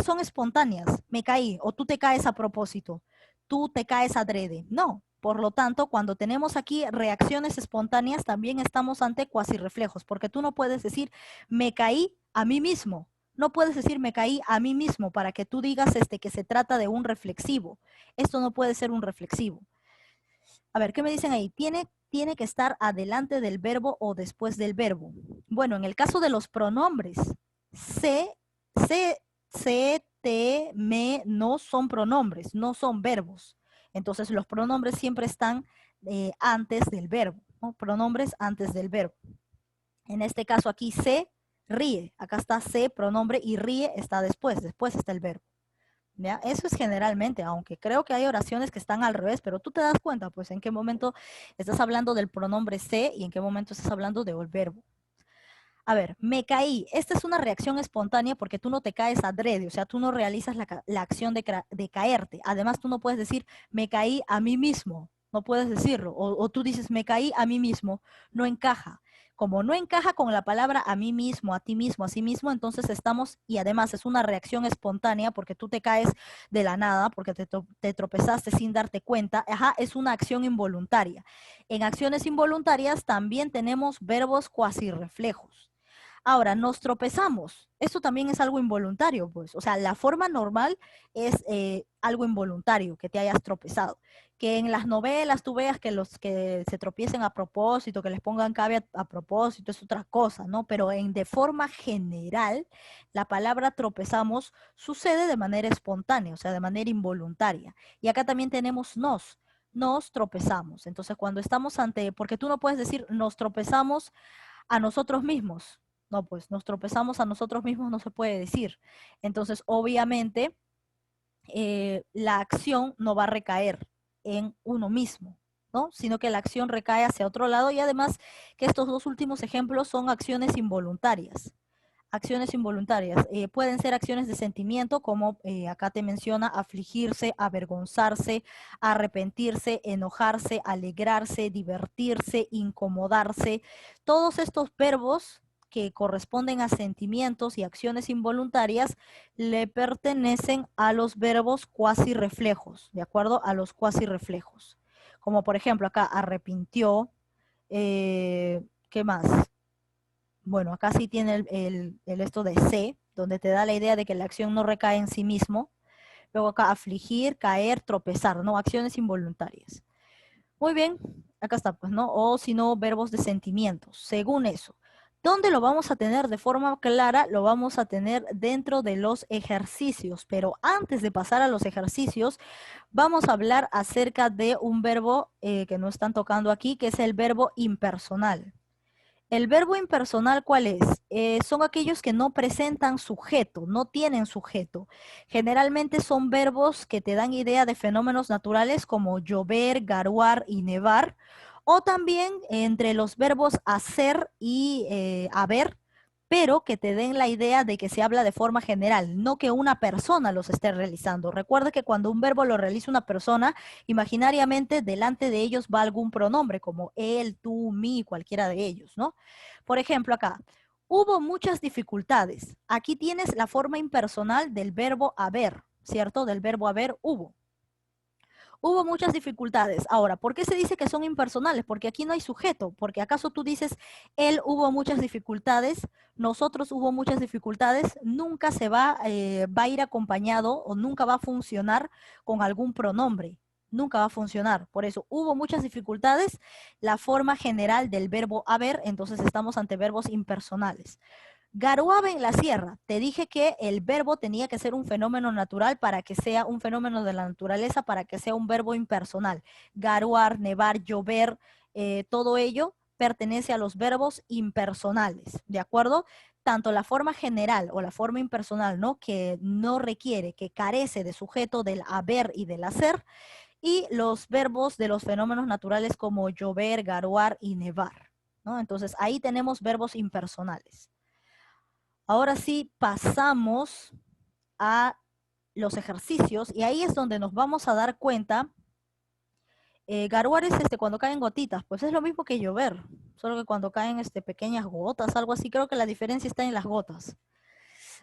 son espontáneas. Me caí o tú te caes a propósito, tú te caes adrede. No. Por lo tanto, cuando tenemos aquí reacciones espontáneas, también estamos ante cuasirreflejos, porque tú no puedes decir me caí a mí mismo. No puedes decir me caí a mí mismo para que tú digas que se trata de un reflexivo. Esto no puede ser un reflexivo. A ver, ¿qué me dicen ahí? Tiene que estar adelante del verbo o después del verbo. Bueno, en el caso de los pronombres, se, se, te, me, no son pronombres, no son verbos. Entonces los pronombres siempre están antes del verbo, ¿no? Pronombres antes del verbo. En este caso aquí se ríe, acá está se, pronombre, y ríe está después está el verbo. ¿Ya? Eso es generalmente, aunque creo que hay oraciones que están al revés, pero tú te das cuenta, pues, en qué momento estás hablando del pronombre se y en qué momento estás hablando del verbo. A ver, me caí. Esta es una reacción espontánea porque tú no te caes adrede, o sea, tú no realizas la acción de caerte. Además, tú no puedes decir, me caí a mí mismo. No puedes decirlo. O tú dices, me caí a mí mismo. No encaja. Como no encaja con la palabra a mí mismo, a ti mismo, a sí mismo, entonces estamos, y además es una reacción espontánea porque tú te caes de la nada, porque te tropezaste sin darte cuenta. Ajá, es una acción involuntaria. En acciones involuntarias también tenemos verbos cuasi reflejos. Ahora, nos tropezamos. Esto también es algo involuntario, pues. O sea, la forma normal es algo involuntario, que te hayas tropezado. Que en las novelas tú veas que los que se tropiecen a propósito, que les pongan cabe a propósito, es otra cosa, ¿no? Pero de forma general, la palabra tropezamos sucede de manera espontánea, o sea, de manera involuntaria. Y acá también tenemos nos tropezamos. Entonces, cuando estamos ante, porque tú no puedes decir nos tropezamos a nosotros mismos. No, pues nos tropezamos a nosotros mismos, no se puede decir. Entonces, obviamente, la acción no va a recaer en uno mismo, ¿no? Sino que la acción recae hacia otro lado y además que estos dos últimos ejemplos son acciones involuntarias. Acciones involuntarias. Pueden ser acciones de sentimiento, como acá te menciona, afligirse, avergonzarse, arrepentirse, enojarse, alegrarse, divertirse, incomodarse. Todos estos verbos que corresponden a sentimientos y acciones involuntarias le pertenecen a los verbos cuasi reflejos, ¿de acuerdo? A los cuasi reflejos. Como por ejemplo acá arrepintió, ¿Qué más? Bueno, acá sí tiene el esto de C, donde te da la idea de que la acción no recae en sí mismo. Luego acá afligir, caer, tropezar, ¿no? Acciones involuntarias. Muy bien, acá está, pues, ¿no? O si no, verbos de sentimientos, según eso. ¿Dónde lo vamos a tener de forma clara? Lo vamos a tener dentro de los ejercicios, pero antes de pasar a los ejercicios, vamos a hablar acerca de un verbo que no están tocando aquí, que es el verbo impersonal. El verbo impersonal, ¿cuál es? Son aquellos que no presentan sujeto, no tienen sujeto. Generalmente son verbos que te dan idea de fenómenos naturales como llover, garuar y nevar. O también entre los verbos hacer y haber, pero que te den la idea de que se habla de forma general, no que una persona los esté realizando. Recuerda que cuando un verbo lo realiza una persona, imaginariamente delante de ellos va algún pronombre, como él, tú, mí, cualquiera de ellos, ¿no? Por ejemplo, acá, hubo muchas dificultades. Aquí tienes la forma impersonal del verbo haber, ¿cierto? Del verbo haber, hubo. Hubo muchas dificultades. Ahora, ¿por qué se dice que son impersonales? Porque aquí no hay sujeto. Porque acaso tú dices, él hubo muchas dificultades, nosotros hubo muchas dificultades, nunca va a ir acompañado o nunca va a funcionar con algún pronombre. Nunca va a funcionar. Por eso, hubo muchas dificultades, la forma general del verbo haber, entonces estamos ante verbos impersonales. Garuaba en la sierra. Te dije que el verbo tenía que ser un fenómeno natural para que sea un fenómeno de la naturaleza, para que sea un verbo impersonal. Garuar, nevar, llover, todo ello pertenece a los verbos impersonales, ¿de acuerdo? Tanto la forma general o la forma impersonal, ¿no? Que no requiere, que carece de sujeto del haber y del hacer, y los verbos de los fenómenos naturales como llover, garuar y nevar, ¿no? Entonces ahí tenemos verbos impersonales. Ahora sí pasamos a los ejercicios y ahí es donde nos vamos a dar cuenta. Garuar es cuando caen gotitas, pues es lo mismo que llover, solo que cuando caen pequeñas gotas, algo así. Creo que la diferencia está en las gotas.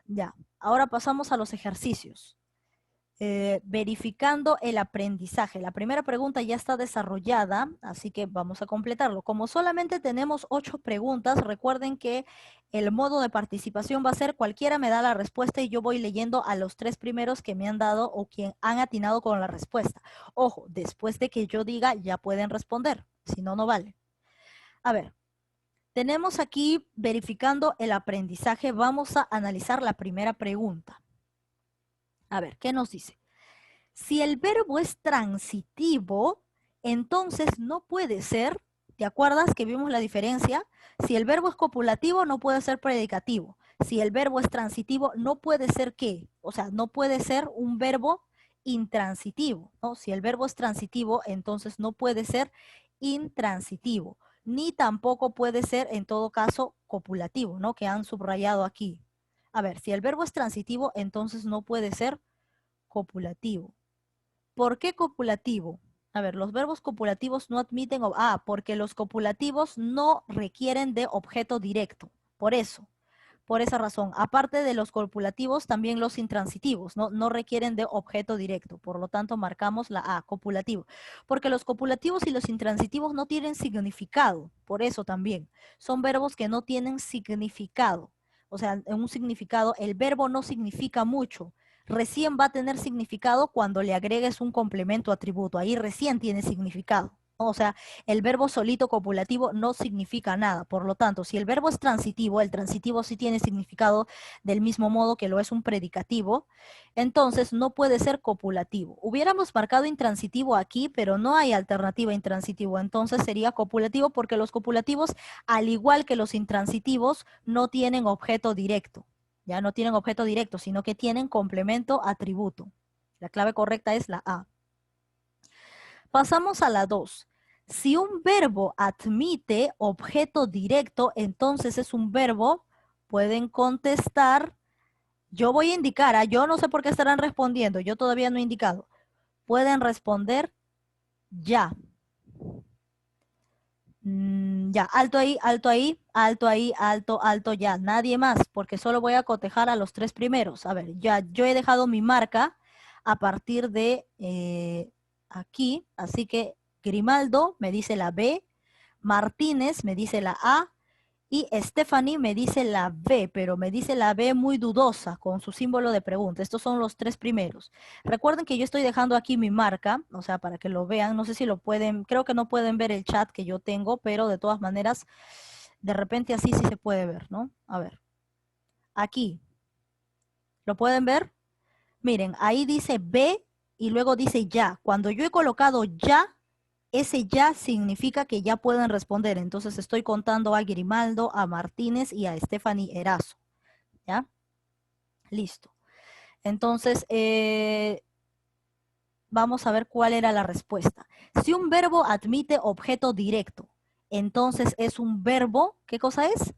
Ya, ahora pasamos a los ejercicios. Verificando el aprendizaje. La primera pregunta ya está desarrollada, así que vamos a completarlo. Como solamente tenemos 8 preguntas, recuerden que el modo de participación va a ser cualquiera me da la respuesta y yo voy leyendo a los 3 primeros que me han dado o quien han atinado con la respuesta. Ojo, después de que yo diga ya pueden responder, si no, no vale. A ver, tenemos aquí verificando el aprendizaje. Vamos a analizar la primera pregunta. A ver, ¿qué nos dice? Si el verbo es transitivo, entonces no puede ser, ¿te acuerdas que vimos la diferencia? Si el verbo es copulativo, no puede ser predicativo. Si el verbo es transitivo, no puede ser ¿qué? O sea, no puede ser un verbo intransitivo, ¿no? Si el verbo es transitivo, entonces no puede ser intransitivo, ni tampoco puede ser, en todo caso, copulativo, ¿no? Que han subrayado aquí. A ver, si el verbo es transitivo, entonces no puede ser copulativo. ¿Por qué copulativo? A ver, los verbos copulativos no admiten, porque los copulativos no requieren de objeto directo. Por eso, por esa razón. Aparte de los copulativos, también los intransitivos, ¿no? No requieren de objeto directo. Por lo tanto, marcamos la A, copulativo. Porque los copulativos y los intransitivos no tienen significado. Por eso también. Son verbos que no tienen significado. O sea, en un significado, el verbo no significa mucho. Recién va a tener significado cuando le agregues un complemento atributo. Ahí recién tiene significado. O sea, el verbo solito copulativo no significa nada. Por lo tanto, si el verbo es transitivo, el transitivo sí tiene significado del mismo modo que lo es un predicativo, entonces no puede ser copulativo. Hubiéramos marcado intransitivo aquí, pero no hay alternativa a intransitivo. Entonces sería copulativo porque los copulativos, al igual que los intransitivos, no tienen objeto directo. Ya no tienen objeto directo, sino que tienen complemento atributo. La clave correcta es la A. Pasamos a la 2. Si un verbo admite objeto directo, entonces es un verbo. Pueden contestar. Yo voy a indicar, yo no sé por qué estarán respondiendo, yo todavía no he indicado. Pueden responder ya. Ya, alto ahí, alto ahí, alto ahí, alto, alto ya. Nadie más, porque solo voy a cotejar a los 3 primeros. A ver, ya, yo he dejado mi marca a partir de aquí, así que Grimaldo me dice la B, Martínez me dice la A y Stephanie me dice la B, pero me dice la B muy dudosa con su símbolo de pregunta. Estos son los tres primeros. Recuerden que yo estoy dejando aquí mi marca, o sea, para que lo vean. No sé si lo pueden, creo que no pueden ver el chat que yo tengo, pero de todas maneras, de repente así sí se puede ver, ¿no? A ver, aquí, ¿lo pueden ver? Miren, ahí dice B y luego dice ya. Cuando yo he colocado ya, ese ya significa que ya pueden responder. Entonces estoy contando a Grimaldo, a Martínez y a Stephanie Erazo. ¿Ya? Listo. Entonces, vamos a ver cuál era la respuesta. Si un verbo admite objeto directo, entonces es un verbo, ¿qué cosa es?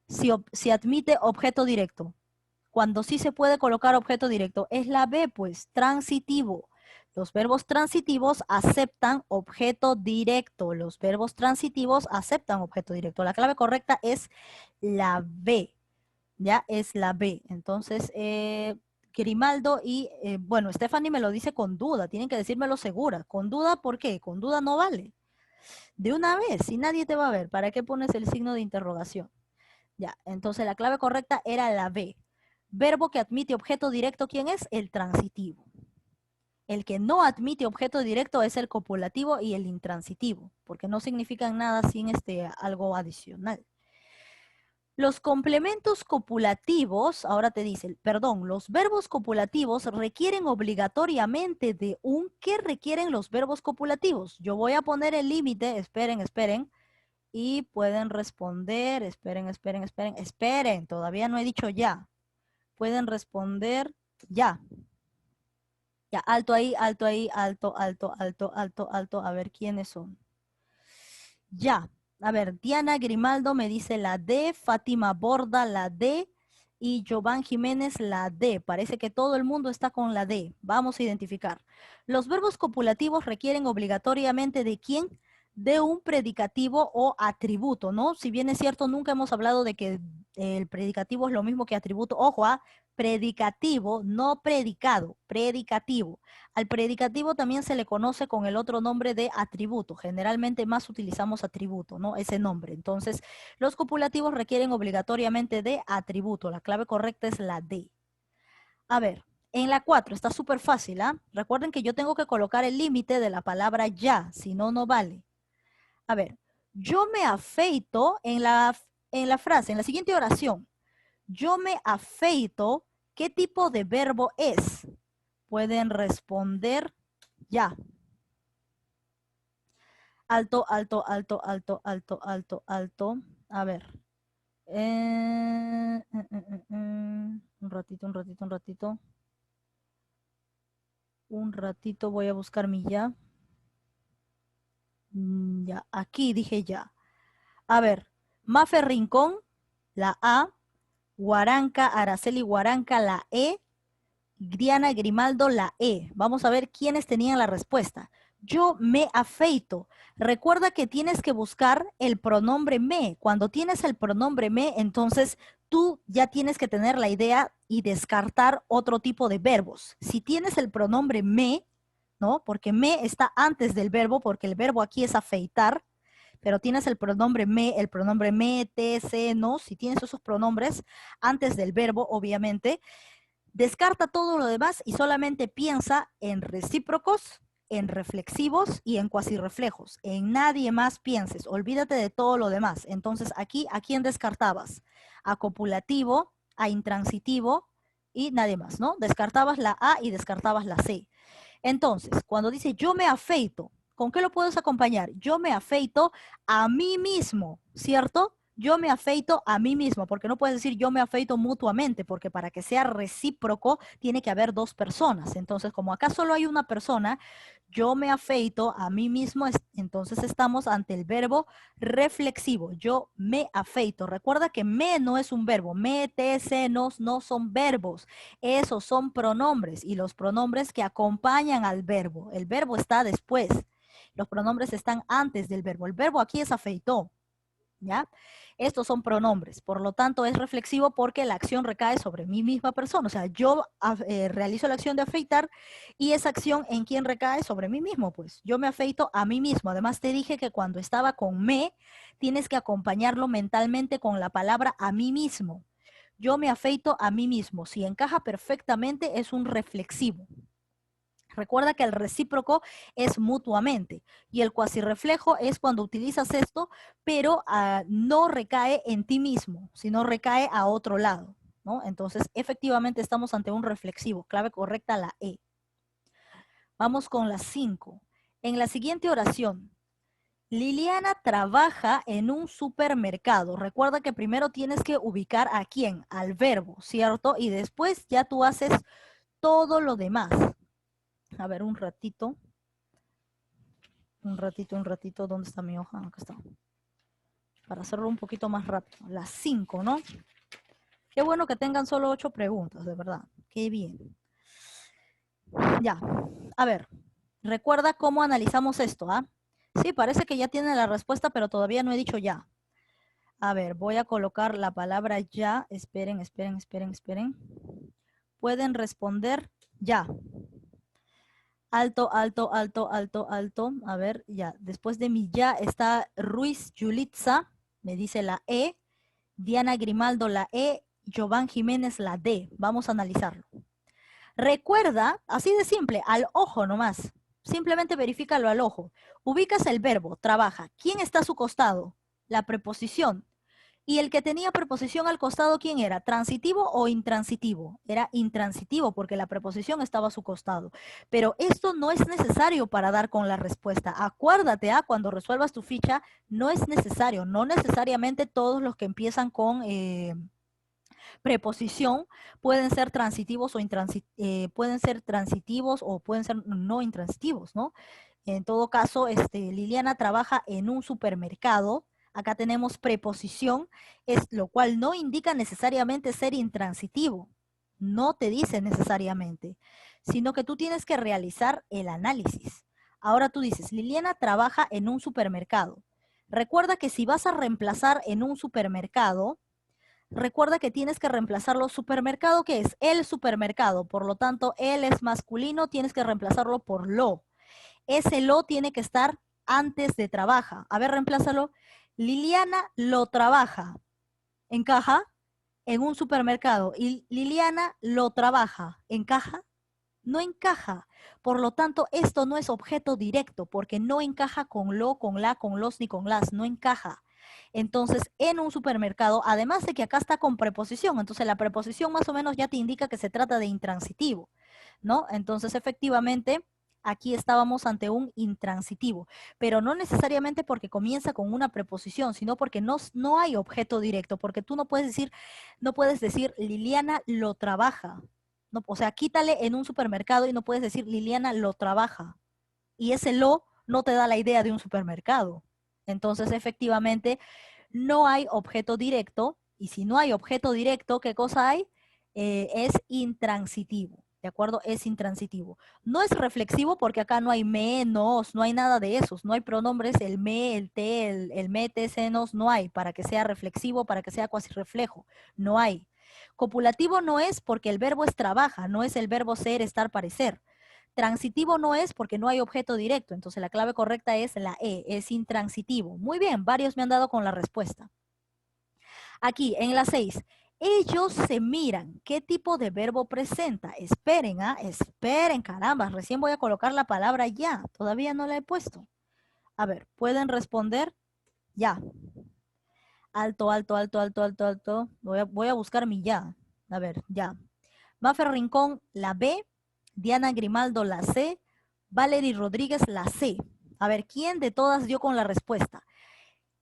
Si admite objeto directo. Cuando sí se puede colocar objeto directo, es la B, pues, transitivo. Los verbos transitivos aceptan objeto directo. Los verbos transitivos aceptan objeto directo. La clave correcta es la B. Ya es la B. Entonces, Grimaldo y, bueno, Stephanie me lo dice con duda. Tienen que decírmelo segura. Con duda, ¿por qué? Con duda no vale. De una vez, si nadie te va a ver, ¿para qué pones el signo de interrogación? Ya, entonces la clave correcta era la B. Verbo que admite objeto directo, ¿quién es? El transitivo. El que no admite objeto directo es el copulativo y el intransitivo, porque no significan nada sin algo adicional. Los complementos copulativos, ahora te dice, perdón, los verbos copulativos requieren obligatoriamente de un, ¿qué requieren los verbos copulativos? Yo voy a poner el límite, esperen, y pueden responder, esperen, todavía no he dicho ya. Pueden responder ya. Ya, alto ahí, alto, a ver quiénes son. Ya, a ver, Diana Grimaldo me dice la D, Fátima Borda la D y Jovan Jiménez la D. Parece que todo el mundo está con la D. Vamos a identificar. Los verbos copulativos requieren obligatoriamente de quién? De un predicativo o atributo, ¿no? Si bien es cierto, nunca hemos hablado de que el predicativo es lo mismo que atributo. Ojo, predicativo, no predicado, predicativo. Al predicativo también se le conoce con el otro nombre de atributo. Generalmente más utilizamos atributo, ¿no? Ese nombre. Entonces, los copulativos requieren obligatoriamente de atributo. La clave correcta es la D. A ver, en la 4 está súper fácil, ¿ah? Recuerden que yo tengo que colocar el límite de la palabra ya, si no, no vale. A ver, yo me afeito en la frase, en la siguiente oración. Yo me afeito, ¿qué tipo de verbo es? Pueden responder ya. Alto. A ver. Un ratito. Un ratito voy a buscar mi ya. Ya, aquí dije ya. A ver, Mafe Rincón, la A. Guaranca, Araceli Guaranca, la E. Diana Grimaldo, la E. Vamos a ver quiénes tenían la respuesta. Yo me afeito. Recuerda que tienes que buscar el pronombre me. Cuando tienes el pronombre me, entonces tú ya tienes que tener la idea y descartar otro tipo de verbos. Si tienes el pronombre me, ¿no? Porque me está antes del verbo, porque el verbo aquí es afeitar, pero tienes el pronombre me, te, se, no. Si tienes esos pronombres antes del verbo, obviamente, descarta todo lo demás y solamente piensa en recíprocos, en reflexivos y en cuasirreflejos. En nadie más pienses, olvídate de todo lo demás. Entonces aquí, ¿a quién descartabas? A copulativo, a intransitivo y nadie más, ¿no? Descartabas la A y descartabas la C. Entonces, cuando dice yo me afeito, ¿con qué lo puedes acompañar? Yo me afeito a mí mismo, ¿cierto? Yo me afeito a mí mismo, porque no puedes decir yo me afeito mutuamente, porque para que sea recíproco tiene que haber dos personas. Entonces, como acá solo hay una persona, yo me afeito a mí mismo, entonces estamos ante el verbo reflexivo. Yo me afeito. Recuerda que me no es un verbo. Me, te, se, nos no son verbos. Esos son pronombres y los pronombres que acompañan al verbo. El verbo está después. Los pronombres están antes del verbo. El verbo aquí es afeitó. ¿Ya? Estos son pronombres, por lo tanto es reflexivo porque la acción recae sobre mi misma persona. O sea, yo realizo la acción de afeitar y esa acción en quién recae sobre mí mismo, pues yo me afeito a mí mismo. Además te dije que cuando estaba con me, tienes que acompañarlo mentalmente con la palabra a mí mismo. Yo me afeito a mí mismo. Si encaja perfectamente es un reflexivo. Recuerda que el recíproco es mutuamente y el cuasirreflejo es cuando utilizas esto, pero no recae en ti mismo, sino recae a otro lado, ¿no? Entonces, efectivamente estamos ante un reflexivo. Clave correcta, la E. Vamos con la 5. En la siguiente oración, Liliana trabaja en un supermercado. Recuerda que primero tienes que ubicar a quién, al verbo, ¿cierto? Y después ya tú haces todo lo demás. A ver, un ratito, ¿dónde está mi hoja? Acá está. Para hacerlo un poquito más rápido. Las 5, ¿no? Qué bueno que tengan solo 8 preguntas, de verdad. Qué bien. Ya, a ver, recuerda cómo analizamos esto, ¿ah? Sí, parece que ya tienen la respuesta, pero todavía no he dicho ya. A ver, voy a colocar la palabra ya. Esperen. Pueden responder ya. Alto, alto, alto, alto, alto. A ver, ya. Después de mi ya está Ruiz Yulitza, me dice la E. Diana Grimaldo la E. Jovan Jiménez la D. Vamos a analizarlo. Recuerda, así de simple, al ojo nomás. Simplemente verifícalo al ojo. Ubicas el verbo, trabaja. ¿Quién está a su costado? La preposición. Y el que tenía preposición al costado, ¿quién era? ¿Transitivo o intransitivo? Era intransitivo porque la preposición estaba a su costado. Pero esto no es necesario para dar con la respuesta. Acuérdate, cuando resuelvas tu ficha, no es necesario. No necesariamente todos los que empiezan con preposición pueden ser transitivos o pueden ser transitivos o pueden ser no intransitivos, ¿no? En todo caso, Liliana trabaja en un supermercado. Acá tenemos preposición, lo cual no indica necesariamente ser intransitivo. No te dice necesariamente, sino que tú tienes que realizar el análisis. Ahora tú dices, Liliana trabaja en un supermercado. Recuerda que si vas a reemplazar en un supermercado, recuerda que tienes que reemplazarlo. Supermercado, ¿qué es? El supermercado. Por lo tanto, él es masculino, tienes que reemplazarlo por lo. Ese lo tiene que estar antes de trabaja. A ver, reemplázalo. Liliana lo trabaja. ¿Encaja? En un supermercado. Y Liliana lo trabaja. ¿Encaja? No encaja. Por lo tanto, esto no es objeto directo porque no encaja con lo, con la, con los ni con las. No encaja. Entonces, en un supermercado, además de que acá está con preposición, entonces la preposición más o menos ya te indica que se trata de intransitivo, ¿no? Entonces, efectivamente, aquí estábamos ante un intransitivo, pero no necesariamente porque comienza con una preposición, sino porque no hay objeto directo, porque tú no puedes decir Liliana lo trabaja, no, o sea, quítale en un supermercado y no puedes decir Liliana lo trabaja. Y ese lo no te da la idea de un supermercado. Entonces, efectivamente, no hay objeto directo. Y si no hay objeto directo, ¿qué cosa hay? Es intransitivo. ¿De acuerdo? Es intransitivo. No es reflexivo porque acá no hay me, nos, no hay nada de esos. No hay pronombres, el me, el te, el me, te, se, nos, no hay para que sea reflexivo, para que sea cuasi reflejo. No hay. Copulativo no es porque el verbo es trabaja, no es el verbo ser, estar, parecer. Transitivo no es porque no hay objeto directo, entonces la clave correcta es la E, es intransitivo. Muy bien, varios me han dado con la respuesta. Aquí, en la 6, ellos se miran. ¿Qué tipo de verbo presenta? Esperen, esperen, caramba, recién voy a colocar la palabra ya, todavía no la he puesto. A ver, ¿pueden responder? Ya. Alto, alto, alto, alto, alto, alto. Voy a buscar mi ya. A ver, ya. Mafer Rincón, la B. Diana Grimaldo, la C. Valerie Rodríguez, la C. A ver, ¿quién de todas dio con la respuesta?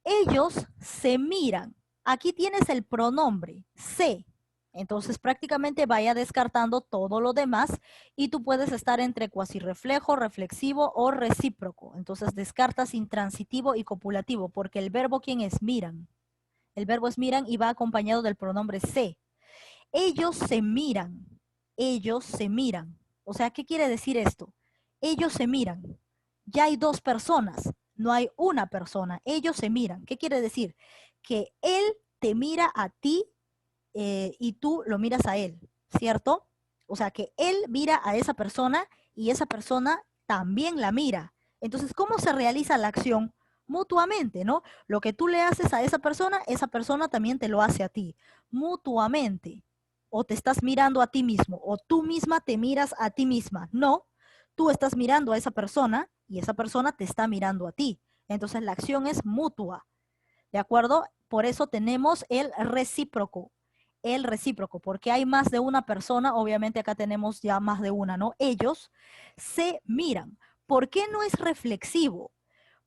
Ellos se miran. Aquí tienes el pronombre, se. Entonces prácticamente vaya descartando todo lo demás y tú puedes estar entre cuasirreflejo, reflexivo o recíproco. Entonces descartas intransitivo y copulativo porque el verbo, ¿quién es? Miran. El verbo es miran y va acompañado del pronombre se. Ellos se miran. Ellos se miran. O sea, ¿qué quiere decir esto? Ellos se miran. Ya hay dos personas, no hay una persona. Ellos se miran. ¿Qué quiere decir? que él te mira a ti y tú lo miras a él, ¿cierto? O sea, que él mira a esa persona y esa persona también la mira. Entonces, ¿cómo se realiza la acción? Mutuamente, ¿no? Lo que tú le haces a esa persona también te lo hace a ti, mutuamente. O te estás mirando a ti mismo, o tú misma te miras a ti misma. No, tú estás mirando a esa persona y esa persona te está mirando a ti. Entonces, la acción es mutua, ¿de acuerdo? Por eso tenemos el recíproco, porque hay más de una persona, obviamente acá tenemos ya más de una, ¿no? Ellos se miran. ¿Por qué no es reflexivo?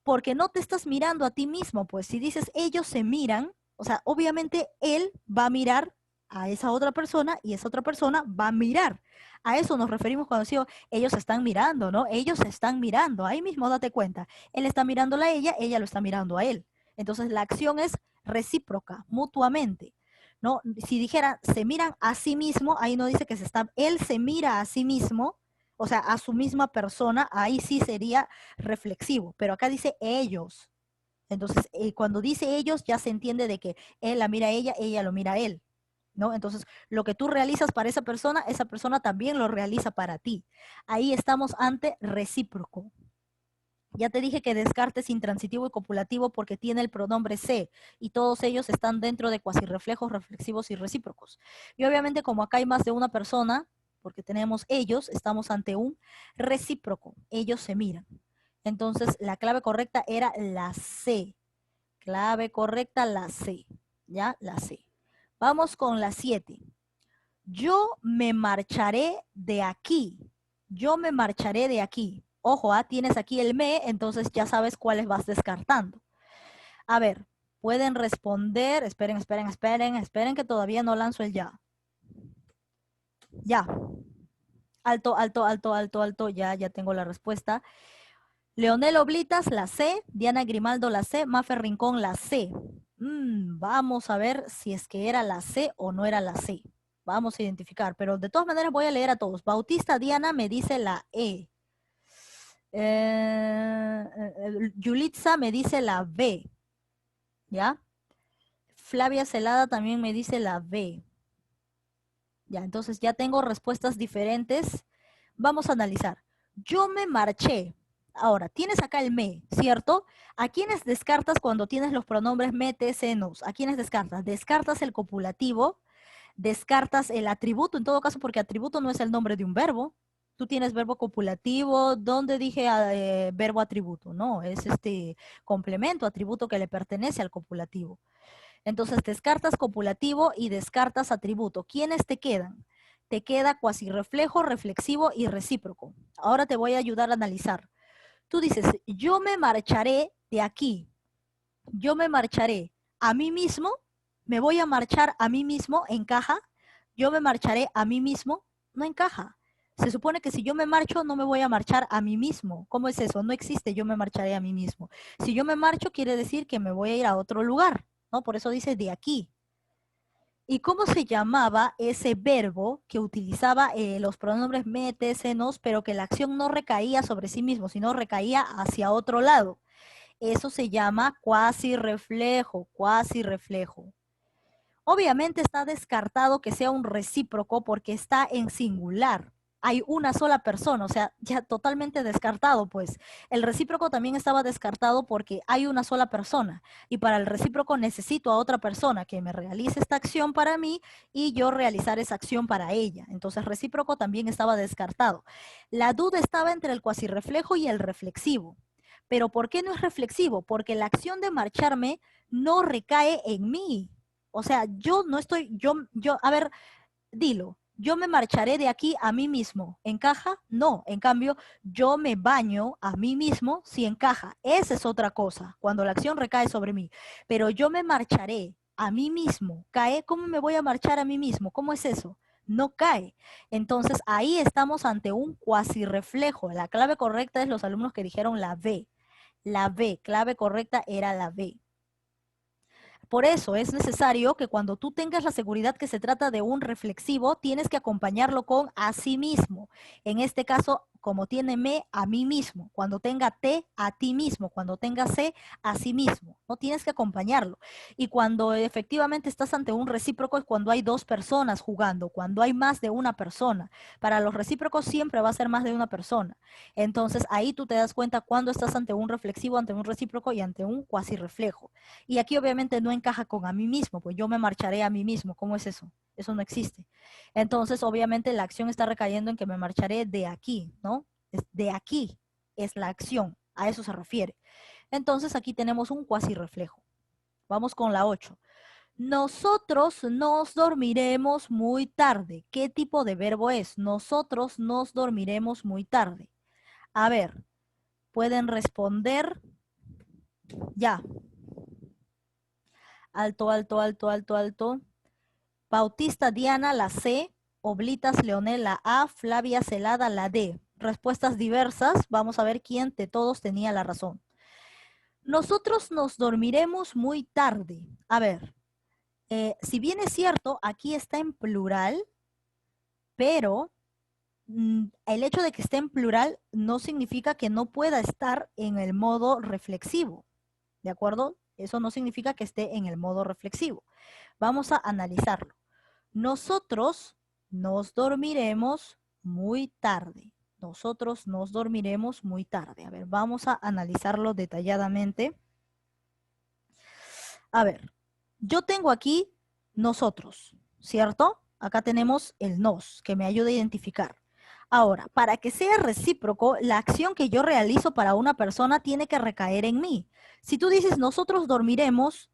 Porque no te estás mirando a ti mismo, pues si dices ellos se miran, o sea, obviamente él va a mirar a esa otra persona y esa otra persona va a mirar. A eso nos referimos cuando decimos ellos están mirando, ¿no? Ellos se están mirando, ahí mismo date cuenta. Él está mirándola a ella lo está mirando a él. Entonces la acción es recíproca, mutuamente, ¿no? Si dijera se miran a sí mismo, ahí no dice que él se mira a sí mismo, o sea, a su misma persona, ahí sí sería reflexivo, pero acá dice ellos. Entonces, cuando dice ellos, ya se entiende de que él la mira a ella lo mira a él, ¿no? Entonces, lo que tú realizas para esa persona también lo realiza para ti. Ahí estamos ante recíproco. Ya te dije que descartes intransitivo y copulativo porque tiene el pronombre se y todos ellos están dentro de cuasirreflejos, reflexivos y recíprocos. Y obviamente como acá hay más de una persona, porque tenemos ellos, estamos ante un recíproco. Ellos se miran. Entonces la clave correcta era la C. Clave correcta la C. ¿Ya? La C. Vamos con la 7. Yo me marcharé de aquí. Yo me marcharé de aquí. Ojo, tienes aquí el me, entonces ya sabes cuáles vas descartando. A ver, pueden responder. Esperen que todavía no lanzo el ya. Ya. Alto. Ya tengo la respuesta. Leonel Oblitas, la C. Diana Grimaldo, la C. Mafer Rincón, la C. Vamos a ver si es que era la C o no era la C. Vamos a identificar, pero de todas maneras voy a leer a todos. Bautista Diana me dice la E. Yulitza me dice la B. ¿Ya? Flavia Celada también me dice la B. Ya, entonces ya tengo respuestas diferentes. Vamos a analizar. Yo me marché. Ahora, tienes acá el me, ¿cierto? ¿A quiénes descartas cuando tienes los pronombres me, te, se, nos? ¿A quiénes descartas? Descartas el copulativo, descartas el atributo, en todo caso, porque atributo no es el nombre de un verbo. Tú tienes verbo copulativo, ¿dónde dije verbo atributo? No, es este complemento, atributo que le pertenece al copulativo. Entonces descartas copulativo y descartas atributo. ¿Quiénes te quedan? Te queda cuasirreflejo, reflexivo y recíproco. Ahora te voy a ayudar a analizar. Tú dices, yo me marcharé de aquí. Yo me marcharé a mí mismo. Me voy a marchar a mí mismo. ¿Encaja? Yo me marcharé a mí mismo. No encaja. Se supone que si yo me marcho, no me voy a marchar a mí mismo. ¿Cómo es eso? No existe yo me marcharé a mí mismo. Si yo me marcho, quiere decir que me voy a ir a otro lugar, ¿no? Por eso dice de aquí. ¿Y cómo se llamaba ese verbo que utilizaba los pronombres me, te, se, nos, pero que la acción no recaía sobre sí mismo, sino recaía hacia otro lado? Eso se llama cuasirreflejo, cuasirreflejo. Obviamente está descartado que sea un recíproco porque está en singular. Hay una sola persona, o sea, ya totalmente descartado, pues. El recíproco también estaba descartado porque hay una sola persona. Y para el recíproco necesito a otra persona que me realice esta acción para mí y yo realizar esa acción para ella. Entonces, recíproco también estaba descartado. La duda estaba entre el cuasirreflejo y el reflexivo. Pero ¿por qué no es reflexivo? Porque la acción de marcharme no recae en mí. O sea, yo no estoy, a ver, dilo, yo me marcharé de aquí a mí mismo. ¿Encaja? No. En cambio, yo me baño a mí mismo, sí encaja. Esa es otra cosa, cuando la acción recae sobre mí. Pero yo me marcharé a mí mismo. ¿Cae? ¿Cómo me voy a marchar a mí mismo? ¿Cómo es eso? No cae. Entonces, ahí estamos ante un cuasirreflejo. La clave correcta es los alumnos que dijeron la B. La B, clave correcta era la B. Por eso es necesario que cuando tú tengas la seguridad que se trata de un reflexivo, tienes que acompañarlo con asimismo. En este caso, como tiene me, a mí mismo, cuando tenga te, a ti mismo, cuando tenga se, a sí mismo. No tienes que acompañarlo. Y cuando efectivamente estás ante un recíproco es cuando hay dos personas jugando, cuando hay más de una persona. Para los recíprocos siempre va a ser más de una persona. Entonces ahí tú te das cuenta cuando estás ante un reflexivo, ante un recíproco y ante un cuasi reflejo. Y aquí obviamente no encaja con a mí mismo, pues yo me marcharé a mí mismo. ¿Cómo es eso? Eso no existe. Entonces, obviamente, la acción está recayendo en que me marcharé de aquí, ¿no? De aquí es la acción, a eso se refiere. Entonces, aquí tenemos un cuasi reflejo. Vamos con la 8. Nosotros nos dormiremos muy tarde. ¿Qué tipo de verbo es? Nosotros nos dormiremos muy tarde. A ver, pueden responder ya. Alto, alto, alto, alto, alto. Bautista Diana, la C. Oblitas Leonel, la A. Flavia Celada, la D. Respuestas diversas. Vamos a ver quién de todos tenía la razón. Nosotros nos dormiremos muy tarde. A ver, si bien es cierto, aquí está en plural, pero el hecho de que esté en plural no significa que no pueda estar en el modo reflexivo. ¿De acuerdo? Eso no significa que esté en el modo reflexivo. Vamos a analizarlo. Nosotros nos dormiremos muy tarde. Nosotros nos dormiremos muy tarde. A ver, vamos a analizarlo detalladamente. A ver, yo tengo aquí nosotros, ¿cierto? Acá tenemos el nos, que me ayuda a identificar. Ahora, para que sea recíproco, la acción que yo realizo para una persona tiene que recaer en mí. Si tú dices nosotros dormiremos,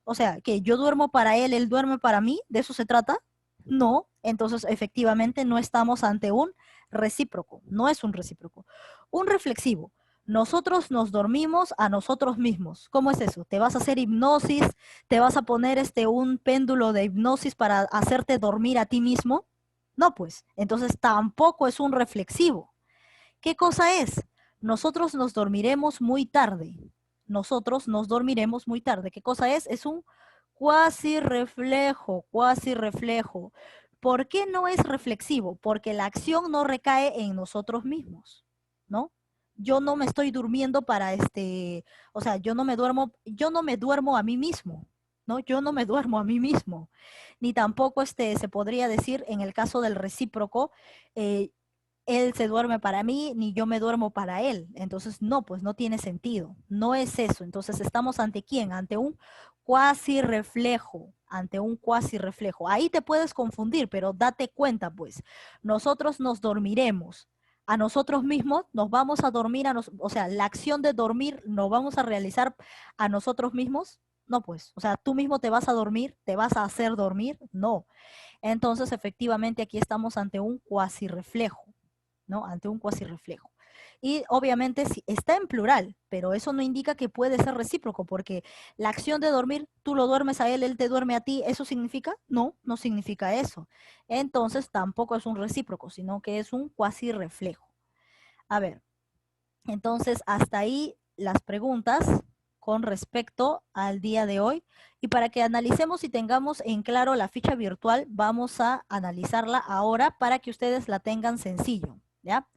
o sea, que yo duermo para él duerme para mí, ¿de eso se trata? No, entonces efectivamente no estamos ante un recíproco, no es un recíproco. Un reflexivo. Nosotros nos dormimos a nosotros mismos. ¿Cómo es eso? ¿Te vas a hacer hipnosis? ¿Te vas a poner un péndulo de hipnosis para hacerte dormir a ti mismo? No, pues, entonces tampoco es un reflexivo. ¿Qué cosa es? Nosotros nos dormiremos muy tarde. Nosotros nos dormiremos muy tarde. ¿Qué cosa es? Es un cuasi reflejo, cuasi reflejo. ¿Por qué no es reflexivo? Porque la acción no recae en nosotros mismos, ¿no? Yo no me estoy durmiendo para o sea, yo no me duermo a mí mismo, ¿no? Yo no me duermo a mí mismo. Ni tampoco se podría decir en el caso del recíproco, eh, él se duerme para mí, ni yo me duermo para él. Entonces, no, pues no tiene sentido. No es eso. Entonces, ¿estamos ante quién? Ante un cuasi reflejo, ante un cuasi reflejo. Ahí te puedes confundir, pero date cuenta, pues, nosotros nos dormiremos. A nosotros mismos nos vamos a dormir, o sea, la acción de dormir nos vamos a realizar a nosotros mismos. No, pues, o sea, tú mismo te vas a dormir, te vas a hacer dormir. No. Entonces, efectivamente, aquí estamos ante un cuasi reflejo. ¿No? Ante un cuasi reflejo. Y obviamente está en plural, pero eso no indica que puede ser recíproco, porque la acción de dormir, tú lo duermes a él te duerme a ti, ¿eso significa? No, no significa eso. Entonces tampoco es un recíproco, sino que es un cuasi reflejo. A ver, entonces hasta ahí las preguntas con respecto al día de hoy. Y para que analicemos y tengamos en claro la ficha virtual, vamos a analizarla ahora para que ustedes la tengan sencillo, ¿ya?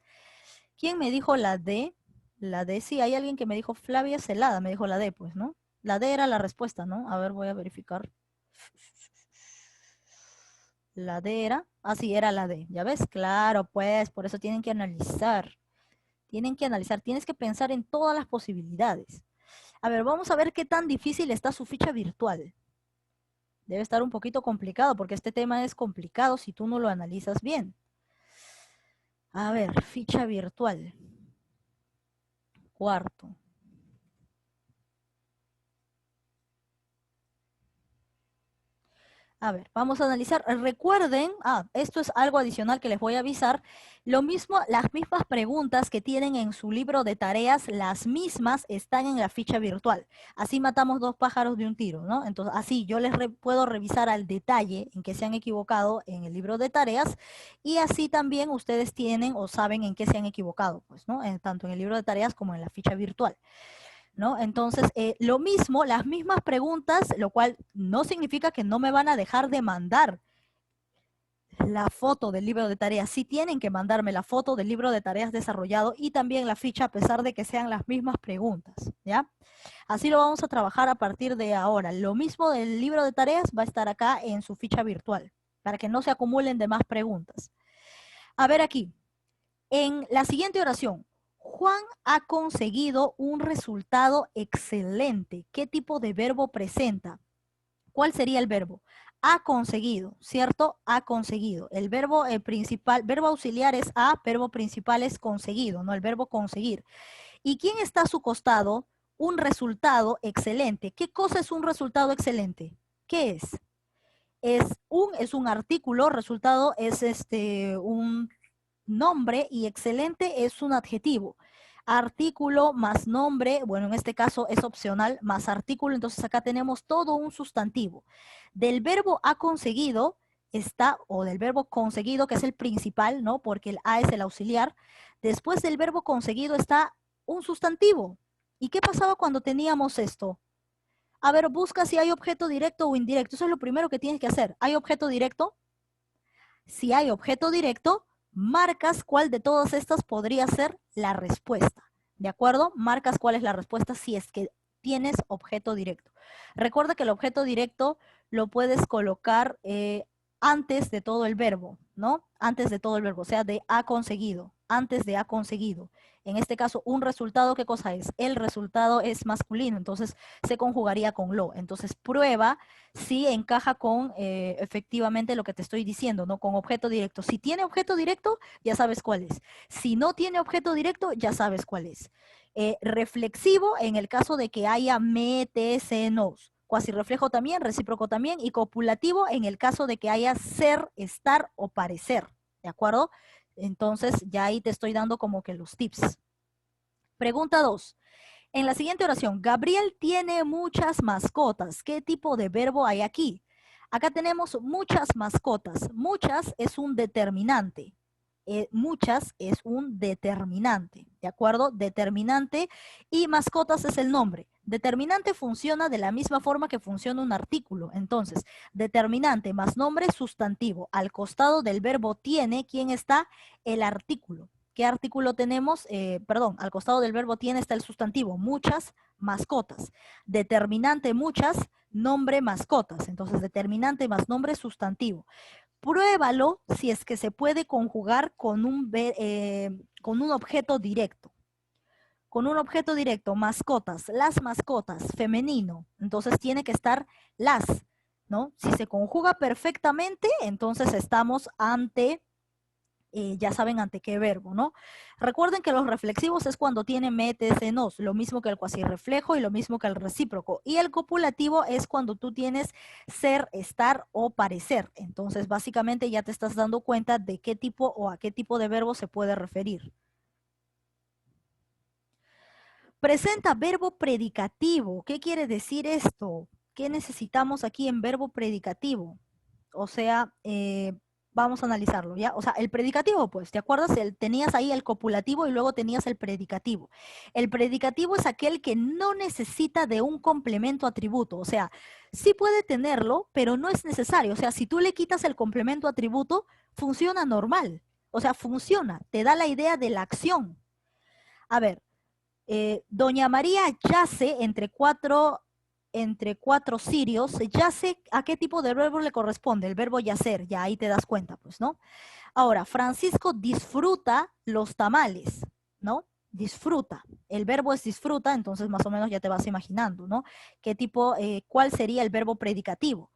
¿Quién me dijo la D? La D, sí, hay alguien que me dijo Flavia Celada, me dijo la D, pues, ¿no? La D era la respuesta, ¿no? A ver, voy a verificar. La D era, sí, era la D, ¿ya ves? Claro, pues, por eso tienen que analizar. Tienen que analizar, tienes que pensar en todas las posibilidades. A ver, vamos a ver qué tan difícil está su ficha virtual. Debe estar un poquito complicado porque este tema es complicado si tú no lo analizas bien. A ver, ficha virtual. Cuarto. A ver, vamos a analizar. Recuerden, esto es algo adicional que les voy a avisar. Lo mismo, las mismas preguntas que tienen en su libro de tareas, las mismas están en la ficha virtual. Así matamos dos pájaros de un tiro, ¿no? Entonces, así yo les puedo revisar al detalle en qué se han equivocado en el libro de tareas y así también ustedes tienen o saben en qué se han equivocado, pues, ¿no? Tanto en el libro de tareas como en la ficha virtual. ¿No? Entonces, lo mismo, las mismas preguntas, lo cual no significa que no me van a dejar de mandar. La foto del libro de tareas. Sí tienen que mandarme la foto del libro de tareas desarrollado y también la ficha a pesar de que sean las mismas preguntas, ¿ya? Así lo vamos a trabajar a partir de ahora. Lo mismo del libro de tareas va a estar acá en su ficha virtual para que no se acumulen de más preguntas. A ver aquí, en la siguiente oración, Juan ha conseguido un resultado excelente. ¿Qué tipo de verbo presenta? ¿Cuál sería el verbo? Ha conseguido, ¿cierto? Ha conseguido. El verbo principal, verbo auxiliar es ha, verbo principal es conseguido, ¿no? El verbo conseguir. ¿Y quién está a su costado? Un resultado excelente. ¿Qué cosa es un resultado excelente? ¿Qué es? Es un artículo, resultado es un nombre y excelente es un adjetivo. Artículo más nombre, bueno, en este caso es opcional, más artículo, entonces acá tenemos todo un sustantivo. Del verbo ha conseguido está, o del verbo conseguido, que es el principal, ¿no? Porque el ha es el auxiliar. Después del verbo conseguido está un sustantivo. ¿Y qué pasaba cuando teníamos esto? A ver, busca si hay objeto directo o indirecto. Eso es lo primero que tienes que hacer. ¿Hay objeto directo? Si hay objeto directo, marcas cuál de todas estas podría ser la respuesta. ¿De acuerdo? Marcas cuál es la respuesta si es que tienes objeto directo. Recuerda que el objeto directo lo puedes colocar antes de todo el verbo, ¿no? Antes de todo el verbo, o sea, de ha conseguido, antes de ha conseguido. En este caso, un resultado, ¿qué cosa es? El resultado es masculino, entonces se conjugaría con lo. Entonces, prueba si encaja con efectivamente lo que te estoy diciendo, ¿no? Con objeto directo. Si tiene objeto directo, ya sabes cuál es. Si no tiene objeto directo, ya sabes cuál es. Reflexivo en el caso de que haya me, te, se, nos. Cuasi reflejo también, recíproco también, y copulativo en el caso de que haya ser, estar o parecer, ¿de acuerdo? Entonces ya ahí te estoy dando como que los tips. Pregunta 2. En la siguiente oración, Gabriel tiene muchas mascotas. ¿Qué tipo de verbo hay aquí? Acá tenemos muchas mascotas. Muchas es un determinante. Muchas es un determinante, ¿de acuerdo? Determinante y mascotas es el nombre. Determinante funciona de la misma forma que funciona un artículo. Entonces, determinante más nombre sustantivo. Al costado del verbo tiene, ¿quién está? El artículo. ¿Qué artículo tenemos? Perdón, al costado del verbo tiene está el sustantivo, muchas mascotas. Determinante muchas, nombre mascotas. Entonces, determinante más nombre sustantivo. Pruébalo si es que se puede conjugar con un objeto directo. Con un objeto directo, mascotas, las mascotas, femenino. Entonces tiene que estar las, ¿no? Si se conjuga perfectamente, entonces estamos ante ya saben ante qué verbo, ¿no? Recuerden que los reflexivos es cuando tiene metes en nos, lo mismo que el cuasirreflejo y lo mismo que el recíproco. Y el copulativo es cuando tú tienes ser, estar o parecer. Entonces, básicamente ya te estás dando cuenta de qué tipo o a qué tipo de verbo se puede referir. Presenta verbo predicativo. ¿Qué quiere decir esto? ¿Qué necesitamos aquí en verbo predicativo? O sea, vamos a analizarlo, ¿ya? O sea, el predicativo, pues, ¿te acuerdas? Tenías ahí el copulativo y luego tenías el predicativo. El predicativo es aquel que no necesita de un complemento atributo, o sea, sí puede tenerlo, pero no es necesario. O sea, si tú le quitas el complemento atributo, funciona normal. O sea, funciona, te da la idea de la acción. A ver, Doña María yace entre cuatro cirios, yace a qué tipo de verbo le corresponde, el verbo yacer, ya ahí te das cuenta, pues, ¿no? Ahora, Francisco disfruta los tamales, ¿no? Disfruta. El verbo es disfruta, entonces más o menos ya te vas imaginando, ¿no? ¿Qué tipo, cuál sería el verbo predicativo?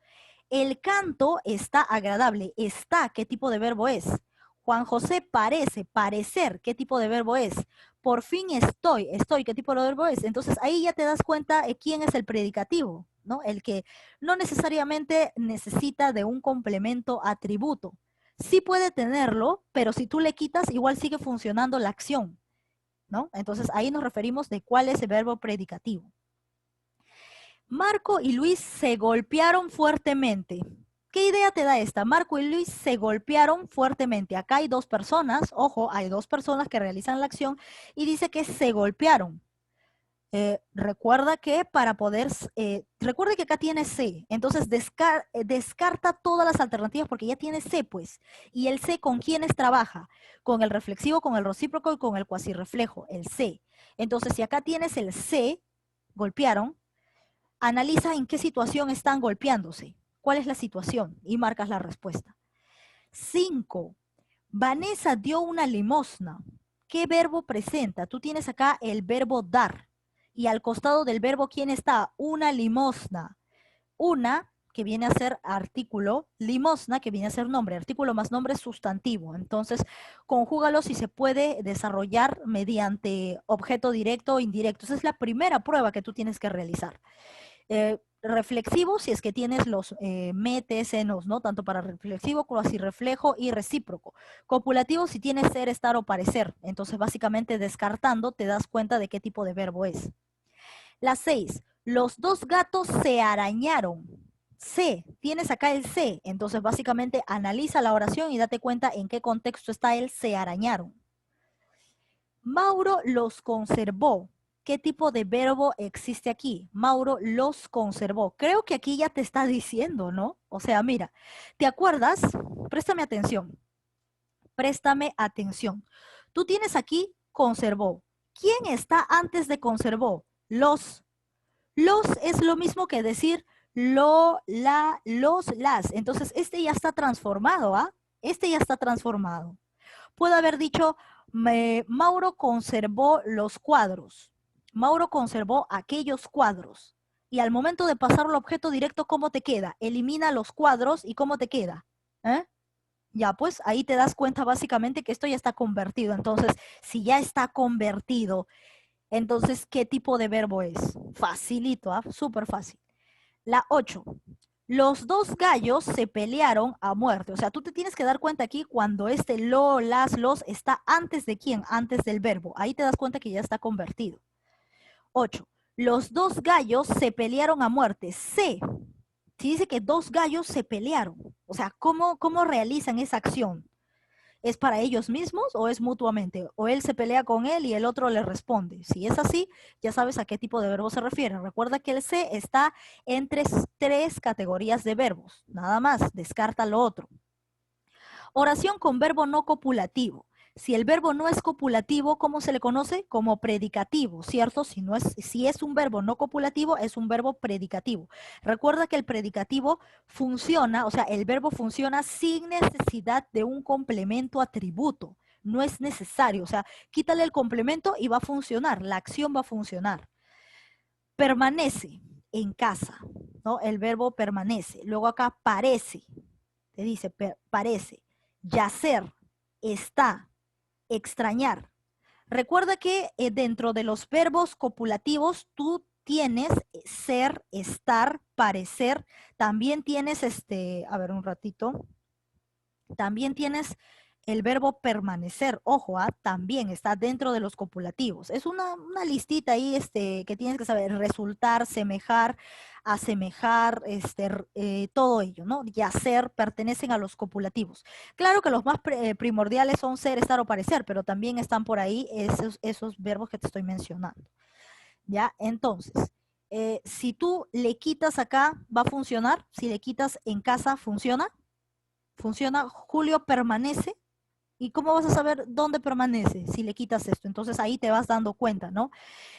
El canto está agradable. Está, ¿qué tipo de verbo es? Juan José parece, parecer, ¿qué tipo de verbo es? Por fin estoy, ¿qué tipo de verbo es? Entonces ahí ya te das cuenta quién es el predicativo, ¿no? El que no necesariamente necesita de un complemento atributo. Sí puede tenerlo, pero si tú le quitas, igual sigue funcionando la acción, ¿no? Entonces ahí nos referimos de cuál es el verbo predicativo. Marco y Luis se golpearon fuertemente. ¿Qué idea te da esta? Marco y Luis se golpearon fuertemente. Acá hay dos personas, ojo, hay dos personas que realizan la acción y dice que se golpearon. Recuerda que para poder, recuerda que acá tiene C, entonces descarta todas las alternativas porque ya tiene C, pues. Y el C, ¿con quiénes trabaja? Con el reflexivo, con el recíproco y con el cuasirreflejo, el C. Entonces, si acá tienes el C, golpearon, analiza en qué situación están golpeándose. ¿Cuál es la situación? Y marcas la respuesta. 5. Vanessa dio una limosna. ¿Qué verbo presenta? Tú tienes acá el verbo dar. Y al costado del verbo, ¿quién está? Una limosna. Una, que viene a ser artículo, limosna, que viene a ser nombre, artículo más nombre sustantivo. Entonces, conjúgalo si se puede desarrollar mediante objeto directo o indirecto. Esa es la primera prueba que tú tienes que realizar. Reflexivo, si es que tienes los metes, enos, ¿no? Tanto para reflexivo, cuasirreflejo y recíproco. Copulativo, si tienes ser, estar o parecer. Entonces, básicamente, descartando, te das cuenta de qué tipo de verbo es. La 6. Los dos gatos se arañaron. C. Tienes acá el C. Entonces, básicamente, analiza la oración y date cuenta en qué contexto está el se arañaron. Mauro los conservó. ¿Qué tipo de verbo existe aquí? Mauro los conservó. Creo que aquí ya te está diciendo, ¿no? O sea, mira, ¿te acuerdas? Préstame atención. Préstame atención. Tú tienes aquí conservó. ¿Quién está antes de conservó? Los. Los es lo mismo que decir lo, la, los, las. Entonces, este ya está transformado, ¿ah? Este ya está transformado. Puedo haber dicho, Mauro conservó los cuadros. Mauro conservó aquellos cuadros. Y al momento de pasarlo al objeto directo, ¿cómo te queda? Elimina los cuadros y ¿cómo te queda? ¿Eh? Ya, pues ahí te das cuenta básicamente que esto ya está convertido. Entonces, si ya está convertido, entonces, ¿qué tipo de verbo es? Facilito, ¿ah? Súper fácil. La 8. Los dos gallos se pelearon a muerte. O sea, tú te tienes que dar cuenta aquí cuando este lo, las, los está antes de quién, antes del verbo. Ahí te das cuenta que ya está convertido. 8. Los dos gallos se pelearon a muerte. C. Si dice que dos gallos se pelearon. O sea, ¿cómo realizan esa acción? ¿Es para ellos mismos o es mutuamente? O él se pelea con él y el otro le responde. Si es así, ya sabes a qué tipo de verbo se refiere. Recuerda que el C está entre tres categorías de verbos. Nada más, descarta lo otro. Oración con verbo no copulativo. Si el verbo no es copulativo, ¿cómo se le conoce? Como predicativo, ¿cierto? Si es un verbo no copulativo, es un verbo predicativo. Recuerda que el predicativo funciona, o sea, el verbo funciona sin necesidad de un complemento atributo. No es necesario, o sea, quítale el complemento y va a funcionar, la acción va a funcionar. Permanece en casa, ¿no? El verbo permanece. Luego acá parece, te dice, parece. Yacer, está, extrañar. Recuerda que dentro de los verbos copulativos tú tienes ser, estar, parecer, también tienes a ver un ratito, también tienes el verbo permanecer, ojo, también está dentro de los copulativos. Es una listita ahí que tienes que saber, resultar, semejar, asemejar, todo ello, ¿no? Yacer, pertenecen a los copulativos. Claro que los más primordiales son ser, estar o parecer, pero también están por ahí esos verbos que te estoy mencionando. ¿Ya? Entonces, si tú le quitas acá, ¿va a funcionar? Si le quitas en casa, ¿funciona? ¿Funciona? Julio permanece. ¿Y cómo vas a saber dónde permanece si le quitas esto? Entonces ahí te vas dando cuenta, ¿no?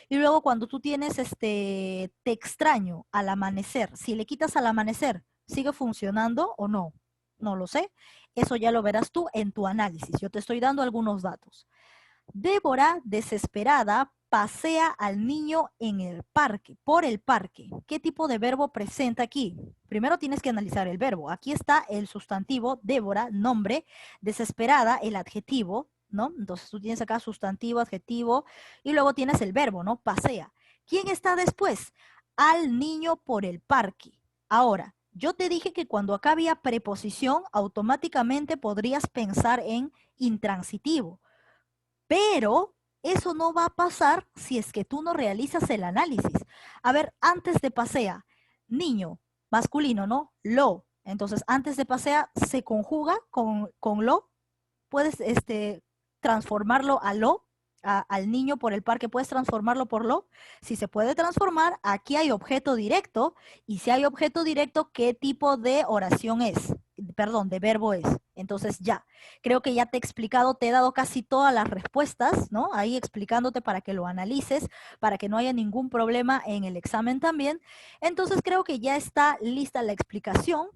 Y luego cuando tú tienes te extraño al amanecer, si le quitas al amanecer, ¿sigue funcionando o no? No lo sé. Eso ya lo verás tú en tu análisis. Yo te estoy dando algunos datos. Débora, desesperada, pasea al niño en el parque, por el parque. ¿Qué tipo de verbo presenta aquí? Primero tienes que analizar el verbo. Aquí está el sustantivo, Débora, nombre, desesperada, el adjetivo, ¿no? Entonces tú tienes acá sustantivo, adjetivo, y luego tienes el verbo, ¿no? Pasea. ¿Quién está después? Al niño por el parque. Ahora, yo te dije que cuando acá había preposición, automáticamente podrías pensar en intransitivo. Pero eso no va a pasar si es que tú no realizas el análisis. A ver, antes de pasea, niño, masculino, ¿no? Lo. Entonces, antes de pasea se conjuga con lo. Puedes transformarlo a lo. al niño por el parque, ¿puedes transformarlo por lo? Si se puede transformar, aquí hay objeto directo, y si hay objeto directo, ¿qué tipo de oración es? Perdón, de verbo es. Entonces ya, creo que ya te he explicado, te he dado casi todas las respuestas, ¿no? Ahí explicándote para que lo analices, para que no haya ningún problema en el examen también. Entonces creo que ya está lista la explicación.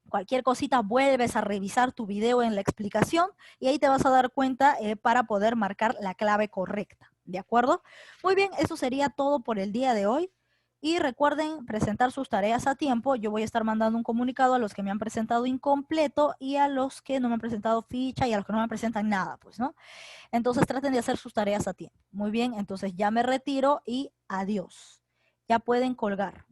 Cualquier cosita vuelves a revisar tu video en la explicación y ahí te vas a dar cuenta para poder marcar la clave correcta. ¿De acuerdo? Muy bien, eso sería todo por el día de hoy. Y recuerden presentar sus tareas a tiempo. Yo voy a estar mandando un comunicado a los que me han presentado incompleto y a los que no me han presentado ficha y a los que no me presentan nada, pues, ¿no? Entonces traten de hacer sus tareas a tiempo. Muy bien, entonces ya me retiro y adiós. Ya pueden colgar.